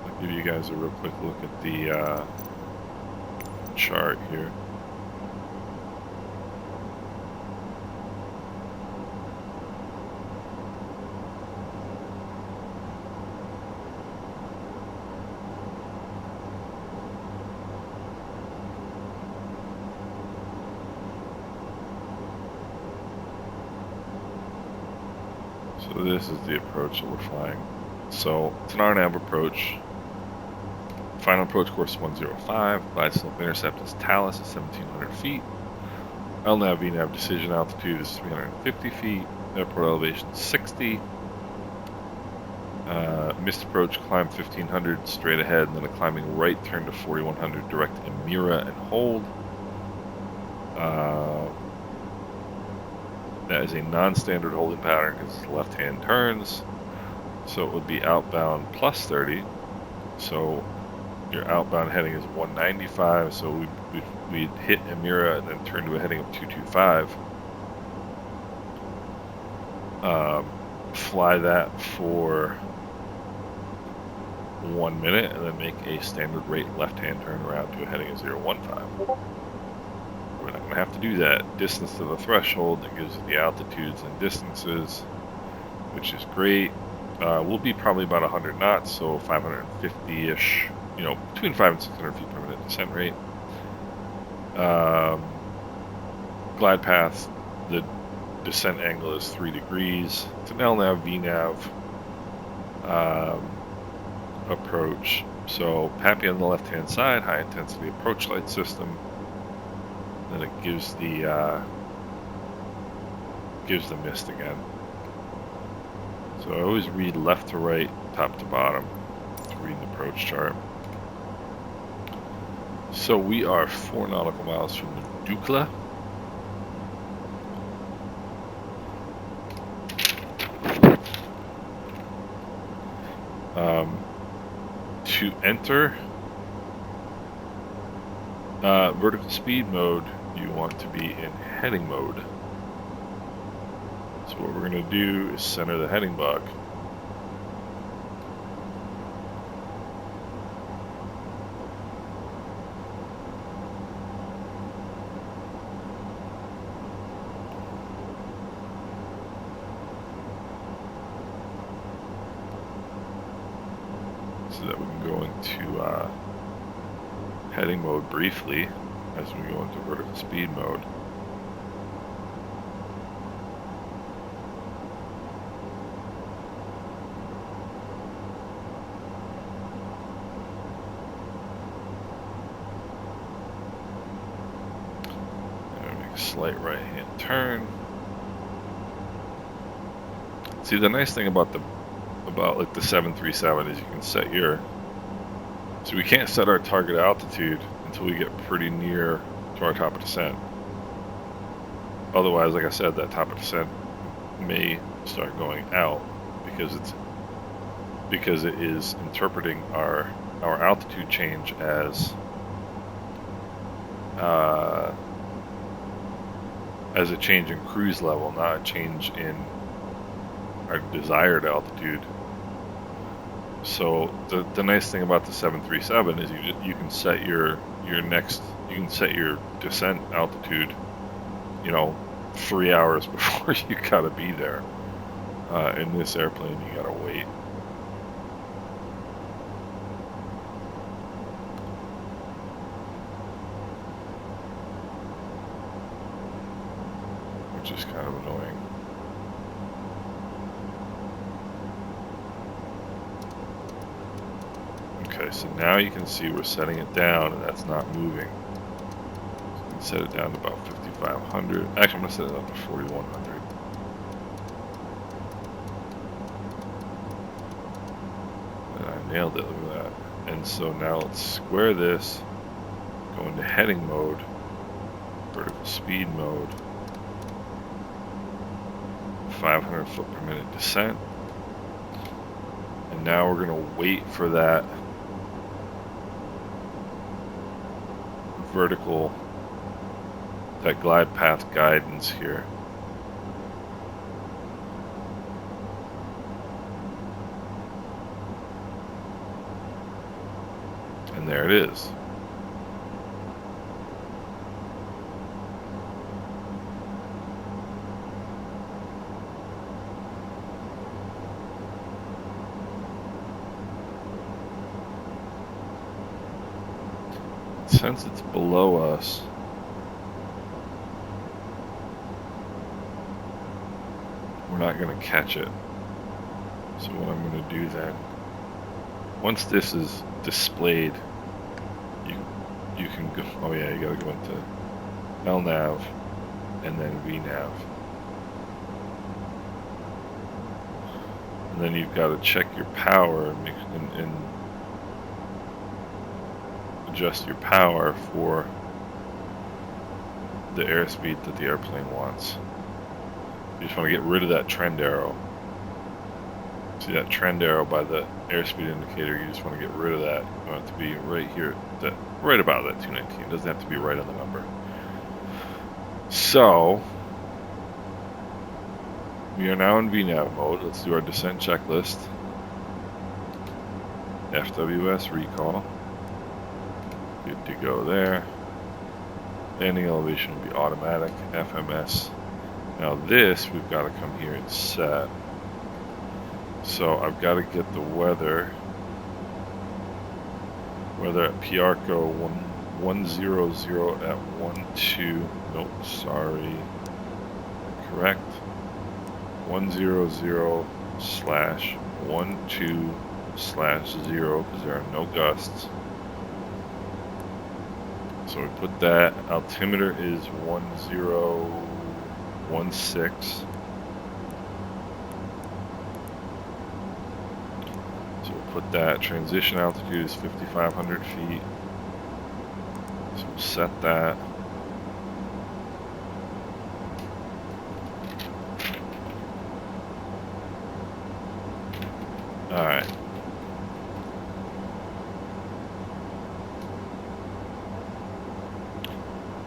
I'll give you guys a real quick look at the chart here. So this is the approach that we're flying. So it's an RNAV approach. Final approach course is 105. Glide slope intercept is Talus at 1,700 feet. LNAV VNAV decision altitude is 350 feet. Airport elevation is 60. Missed approach, climb 1,500 straight ahead, and then a climbing right turn to 4,100 direct Emira and hold. That is a non-standard holding pattern because it's left-hand turns. So it would be outbound plus 30. So your outbound heading is 195. So we'd hit Emira and then turn to a heading of 225. Fly that for 1 minute and then make a standard rate left-hand turn around to a heading of 015. We're not going to have to do that. Distance to the threshold, that gives you the altitudes and distances, which is great. We'll be probably about 100 knots, so 550-ish, between 500 and 600 feet per minute descent rate. Glide path, the descent angle is 3 degrees. It's an LNAV, VNAV approach. So PAPI on the left-hand side, high-intensity approach light system. Then it gives the mist again. So I always read left to right, top to bottom. reading the approach chart. So we are 4 nautical miles from the Dukla. To enter vertical speed mode, you want to be in heading mode. So what we're going to do is center the heading bug. So that we can go into heading mode briefly as we go into vertical speed mode. And make a slight right hand turn. See, the nice thing about like the 737 is you can set your, so we can't set our target altitude until we get pretty near to our top of descent. Otherwise, like I said, that top of descent may start going out because it is interpreting our altitude change as a change in cruise level, not a change in our desired altitude. So the nice thing about the 737 is you can set your descent altitude, 3 hours before you gotta be there. In this airplane, you gotta wait. Which is kind of annoying. Okay, so now you can see we're setting it down and that's not moving. So you can set it down to about 5,500. Actually, I'm going to set it up to 4,100. And I nailed it, look at that. And so now let's square this, go into heading mode, vertical speed mode, 500 foot per minute descent. And now we're going to wait for that vertical, that glide path guidance here. And there it is. Since it's below us, we're not going to catch it. So what I'm going to do then, once this is displayed, you can go, oh yeah, you got to go into LNAV and then VNAV. And then you've got to check your power and adjust your power for the airspeed that the airplane wants. You just want to get rid of that trend arrow. See that trend arrow by the airspeed indicator? You just want to get rid of that. You want it to be right here, right about that 219. It doesn't have to be right on the number. So we are now in VNAV mode. Let's do our descent checklist. FWS recall. Good to go there. Landing elevation will be automatic. FMS. Now this, we've got to come here and set. So I've got to get the weather. Weather at Piarco 100 at 12. Nope, sorry. Correct. 100/12/0 because there are no gusts. So we put that. Altimeter is 1016. So we'll put that. Transition altitude is 5,500 feet. So we'll set that. Alright.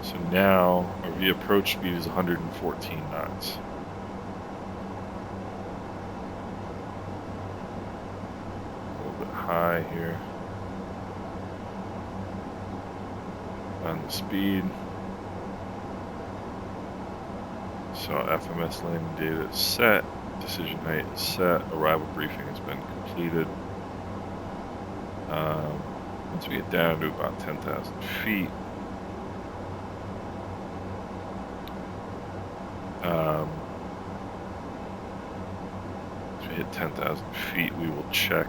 So now our V approach speed is 114 knots. A little bit high here on the speed. So FMS landing data is set. Decision height is set. Arrival briefing has been completed. Once we get down to about 10,000 feet, once we hit 10,000 feet, we will check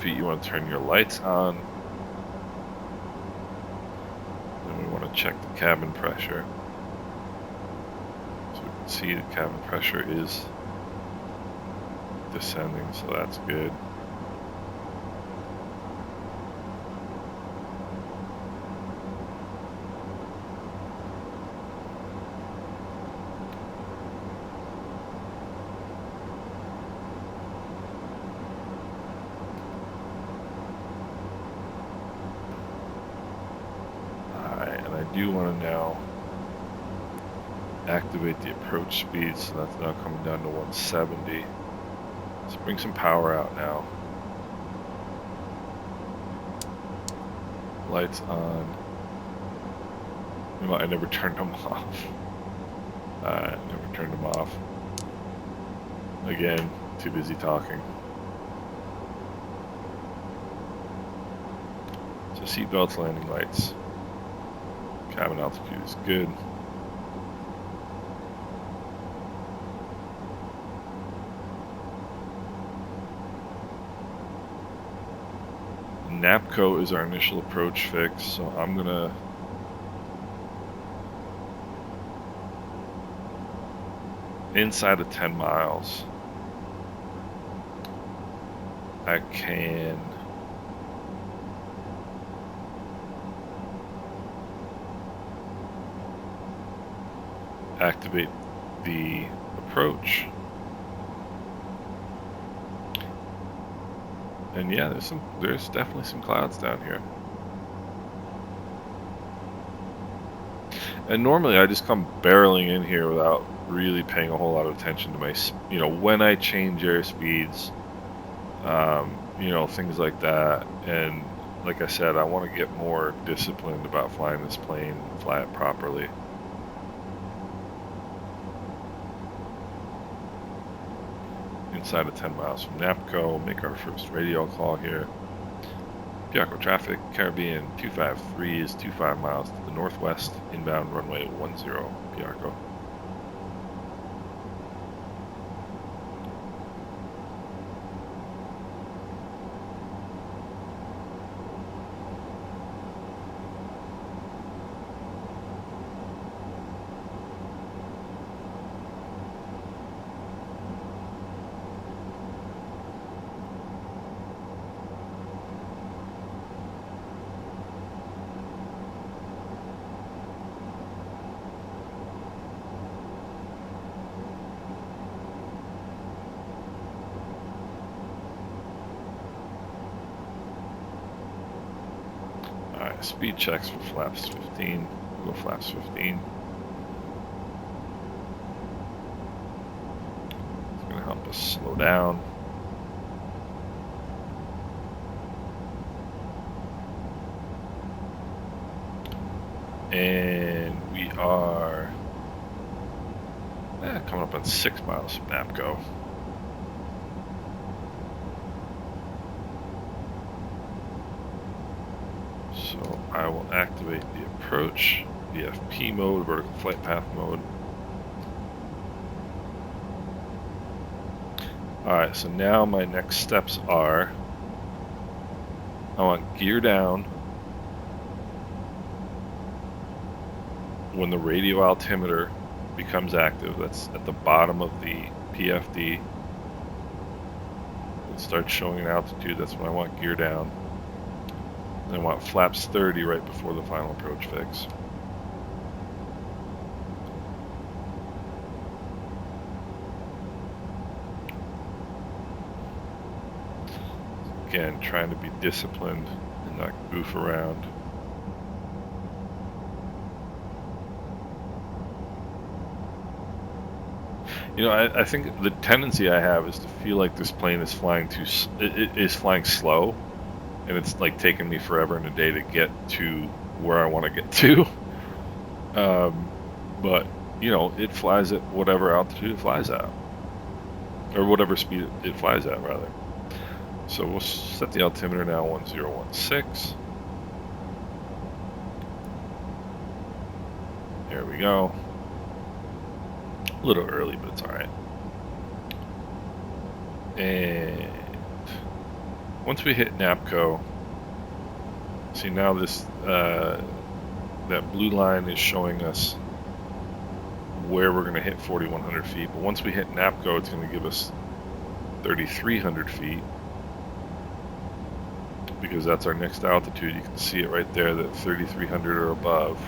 feet, you want to turn your lights on. Then we want to check the cabin pressure. So we can see the cabin pressure is descending, so that's good. I do want to now activate the approach speed, so that's now coming down to 170. Let's bring some power out now. Lights on. You know, I never turned them off. Never turned them off. Again, too busy talking. So seat belts, landing lights. Cabin altitude is good. NAPCO is our initial approach fix, so I'm gonna inside of 10 miles I can activate the approach. And yeah, there's definitely some clouds down here. And normally I just come barreling in here without really paying a whole lot of attention to my, you know, when I change airspeeds, you know, things like that. And like I said, I want to get more disciplined about flying this plane, fly it properly. Inside of 10 miles from NAPCO, make our first radio call here. Piarco traffic, Caribbean 253 is 25 miles to the northwest, inbound runway 10, Piarco. Speed checks for flaps 15. We'll go flaps 15. It's going to help us slow down. And we are coming up on 6 miles from NAPCO. So I will activate the approach, VFP mode, vertical flight path mode. Alright, so now my next steps are, I want gear down when the radio altimeter becomes active. That's at the bottom of the PFD. It starts showing an altitude. That's when I want gear down. And I want flaps 30 right before the final approach fix. Again, trying to be disciplined and not goof around. You know, I think the tendency I have is to feel like this plane is flying is flying slow, and it's like taking me forever and a day to get to where I want to get to. But you know, it flies at whatever altitude it flies at, or whatever speed it flies at, rather. So we'll set the altimeter now 1016. There we go. A little early, but it's alright. And once we hit NAPCO, see now this that blue line is showing us where we're going to hit 4,100 feet. But once we hit NAPCO, it's going to give us 3,300 feet. Because that's our next altitude. You can see it right there, that 3,300 or above.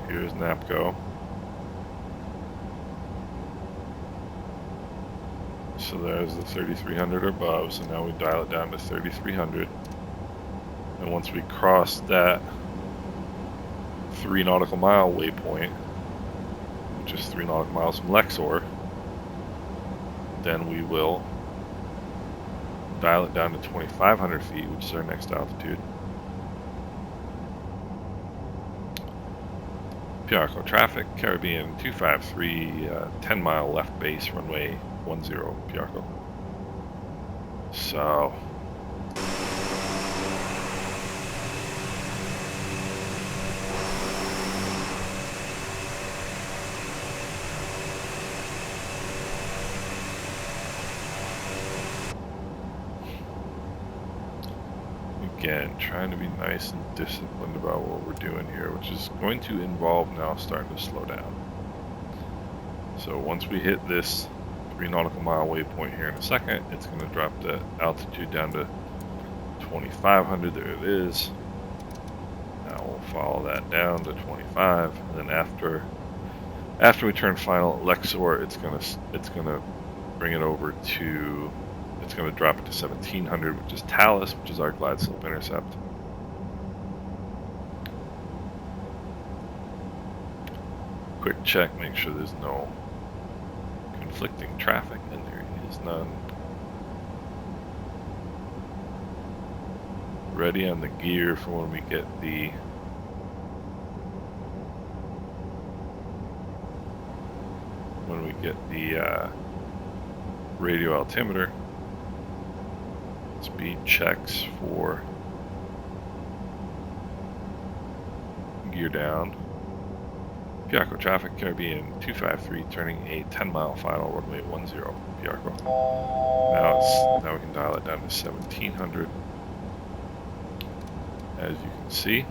Here's NAPCO. So there's the 3,300 or above. So now we dial it down to 3,300. And once we cross that 3 nautical mile waypoint, which is 3 nautical miles from Lexor, then we will dial it down to 2,500 feet, which is our next altitude. Piarco traffic, Caribbean 253, 10 mile left base, runway 10, Piarco. So, again, trying to be nice and disciplined about what we're doing here, which is going to involve now starting to slow down. So once we hit this 3 nautical mile waypoint here in a second, it's going to drop the altitude down to 2,500. There it is. Now we'll follow that down to 25, and then after we turn final at Lexor, it's gonna bring it over to. It's going to drop it to 1,700, which is Talus, which is our glide slope intercept. Quick check, make sure there's no conflicting traffic, and there is none. Ready on the gear for when we get the radio altimeter. Speed checks for gear down. Piarco traffic, Caribbean 253, turning a 10 mile final, runway 10, Piarco. Now we can dial it down to 1,700. As you can see.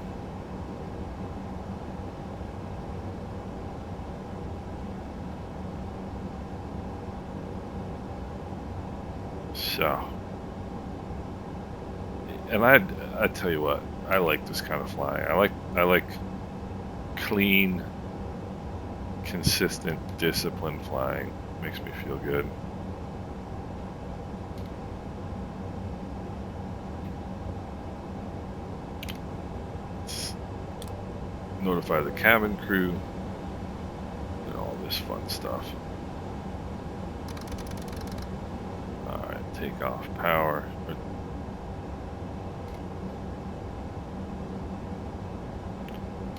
So. And I tell you what, I like this kind of flying. I like clean, consistent, disciplined flying. Makes me feel good. Let's notify the cabin crew and all this fun stuff. Alright, take off power.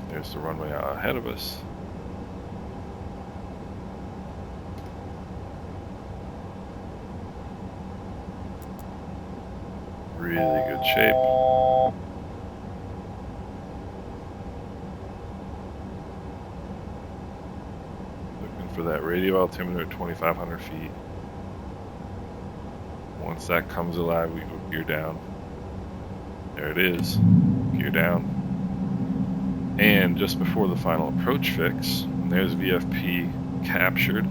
There's the runway out ahead of us. Really good shape. Looking for that radio altimeter at 2,500 feet. Once that comes alive, we go gear down. There it is, gear down. And just before the final approach fix, and there's VFP captured.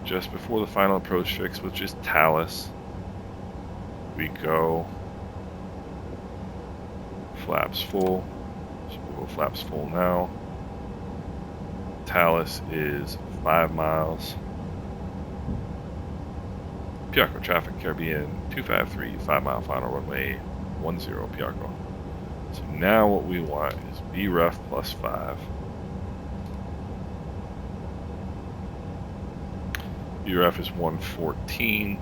Just before the final approach fix, which is Talus, we go flaps full. So we'll go flaps full now. Talus is 5 miles. Piarco traffic, Caribbean 253, 5 mile final runway 10 Piarco. So now what we want is BREF plus 5. BREF is 114.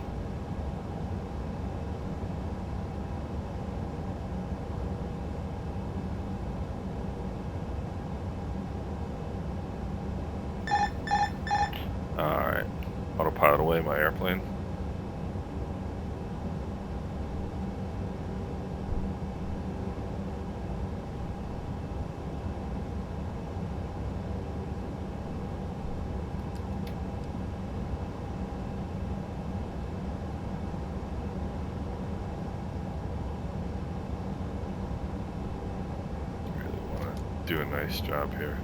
Alright, autopilot away my airplane. Do a nice job here.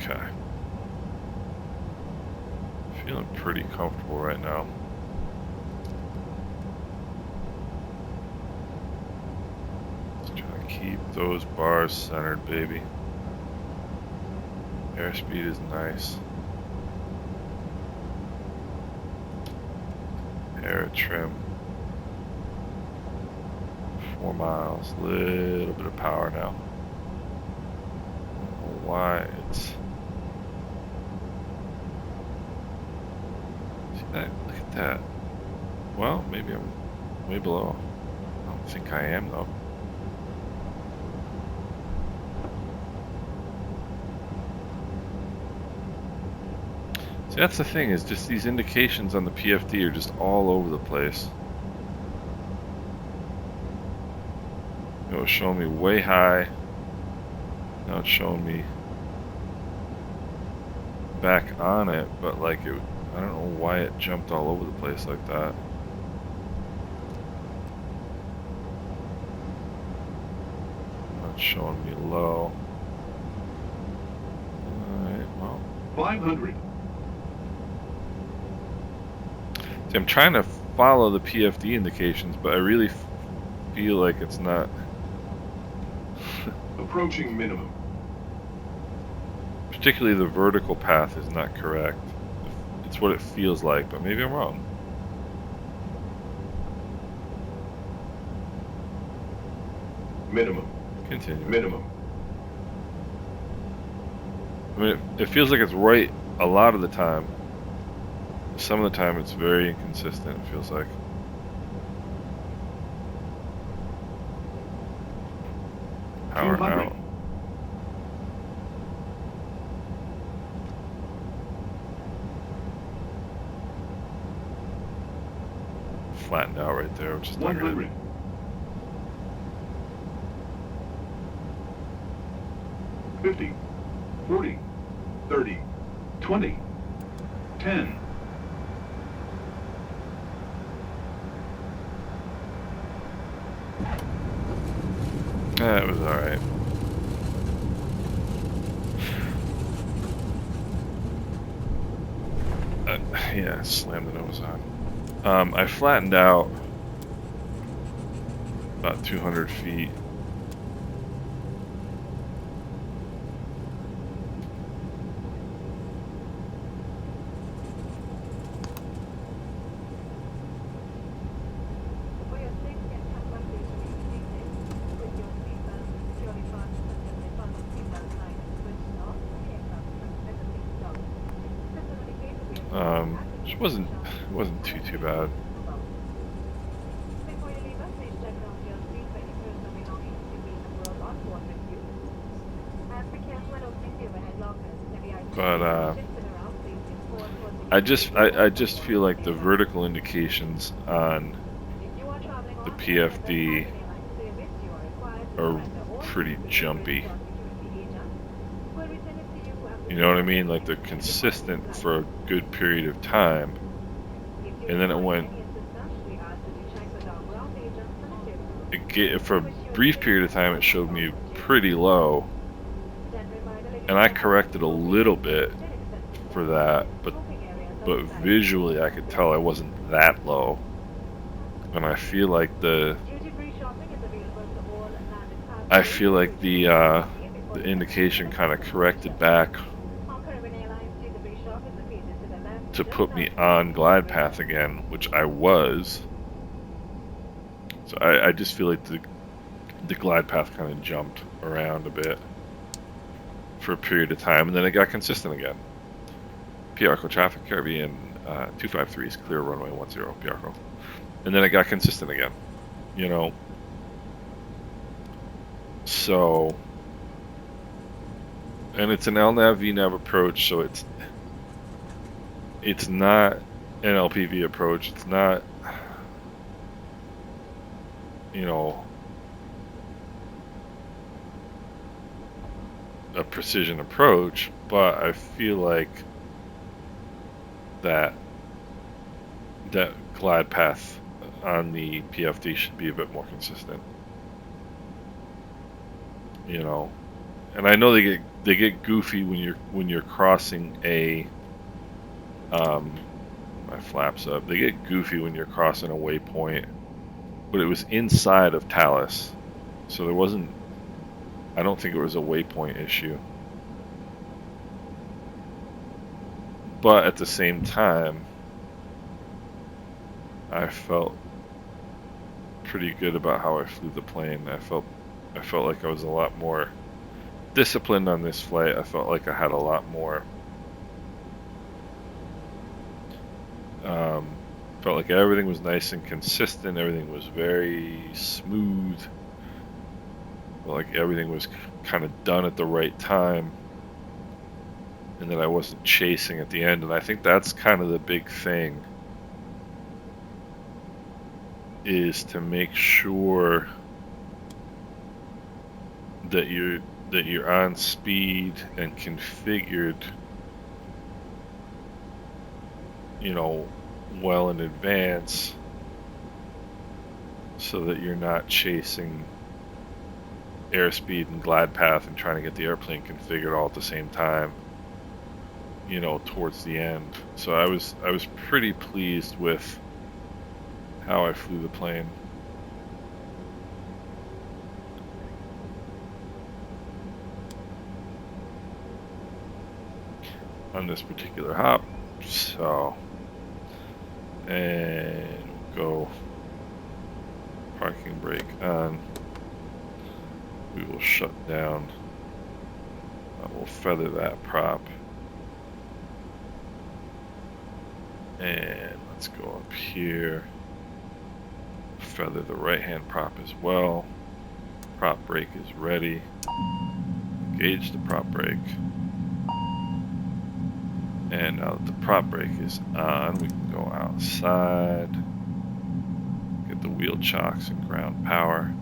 Okay. Feeling pretty comfortable right now. Just trying to keep those bars centered, baby. Airspeed is nice. Air trim. 4 miles. Little bit of power now. I don't know why it's. Look at that. Well, maybe I'm way below. I don't think I am, though. See, that's the thing, is just these indications on the PFD are just all over the place. It was showing me way high. Now it's showing me back on it, but like it. I don't know why it jumped all over the place like that. Not showing me low. Alright, well. 500. See, I'm trying to follow the PFD indications, but I really feel like it's not. Approaching minimum. Particularly the vertical path is not correct. It's what it feels like, but maybe I'm wrong. Minimum. Continue. Minimum. I mean, it feels like it's right a lot of the time. Some of the time it's very inconsistent, it feels like. Power 200. out. Flattened out right there, which is not 100. good. $50, 40, 30, 20, 10. That was alright. Yeah, slammed the nose on. I flattened out about 200 feet. Which wasn't too bad. But I just feel like the vertical indications on the PFD are pretty jumpy. You know what I mean? Like they're consistent for a good period of time, and then it went. For a brief period of time, it showed me pretty low, and I corrected a little bit for that, but visually I could tell I wasn't that low, and I feel like the indication kind of corrected back to put me on glide path again, which I was. So I just feel like the glide path kind of jumped around a bit for a period of time, and then it got consistent again. PRCO traffic, Caribbean 253 is clear, runway 10, PRCO. And then it got consistent again, you know. So, and it's an LNAV VNAV approach, so it's not an LPV approach. It's not, you know, a precision approach, but I feel like that glide path on the PFD should be a bit more consistent, you know. And I know they get goofy when you're crossing a my flaps up. They get goofy when you're crossing a waypoint, but it was inside of Talus, so there wasn't. I don't think it was a waypoint issue. But at the same time, I felt pretty good about how I flew the plane. I felt like I was a lot more disciplined on this flight. I felt like I had a lot more. Felt like everything was nice and consistent. Everything was very smooth. Felt like everything was kind of done at the right time, and that I wasn't chasing at the end. And I think that's kind of the big thing, is to make sure that you're on speed and configured, you know, well in advance, so that you're not chasing airspeed and glide path and trying to get the airplane configured all at the same time, you know, towards the end. So I was pretty pleased with how I flew the plane. On this particular hop. So, and we'll go parking brake on. We will shut down. We'll feather that prop. And let's go up here. Feather the right hand prop as well. Prop brake is ready. Engage the prop brake. And now that the prop brake is on, we can go outside, get the wheel chocks and ground power,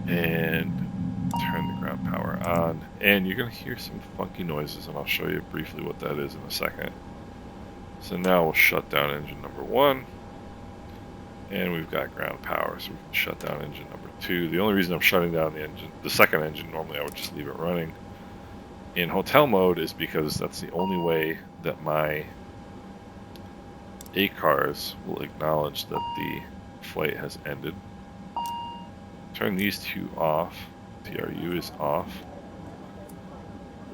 and turn the ground power on. And you're going to hear some funky noises, and I'll show you briefly what that is in a second. So now we'll shut down engine number 1, and we've got ground power, so we can shut down engine number 2. The only reason I'm shutting down the second engine, normally I would just leave it running in hotel mode, is because that's the only way that my ACARS will acknowledge that the flight has ended. Turn these two off. TRU is off.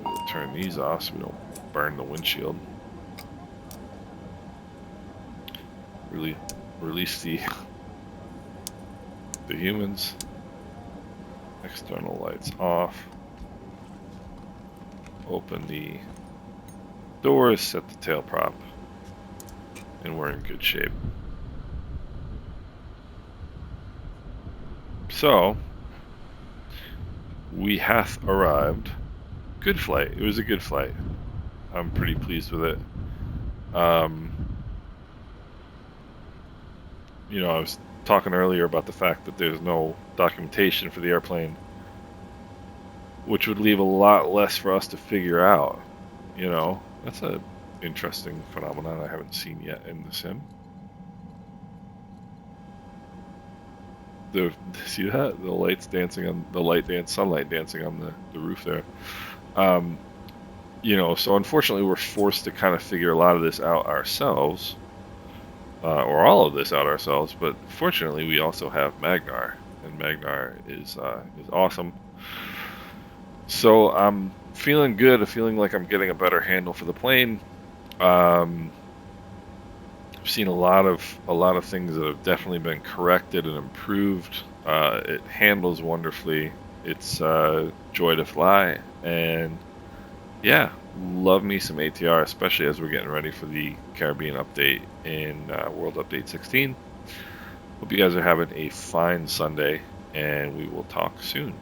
We'll turn these off so we don't burn the windshield. Really release the humans. External lights off. open the doors, set the tail prop, and we're in good shape. So, we hath arrived. Good flight. It was a good flight. I'm pretty pleased with it. You know, I was talking earlier about the fact that there's no documentation for the airplane, which would leave a lot less for us to figure out. You know, that's a interesting phenomenon I haven't seen yet in the sim. See that? The lights dancing on the sunlight dancing on the roof there. You know, so unfortunately we're forced to kind of figure a lot of this out ourselves, or all of this out ourselves. But fortunately, we also have Magnar, and Magnar is awesome. So I'm feeling good, feeling like I'm getting a better handle for the plane. I've seen a lot of things that have definitely been corrected and improved. It handles wonderfully. It's joy to fly, and yeah, love me some ATR, especially as we're getting ready for the Caribbean update in World Update 16. Hope you guys are having a fine Sunday, and we will talk soon.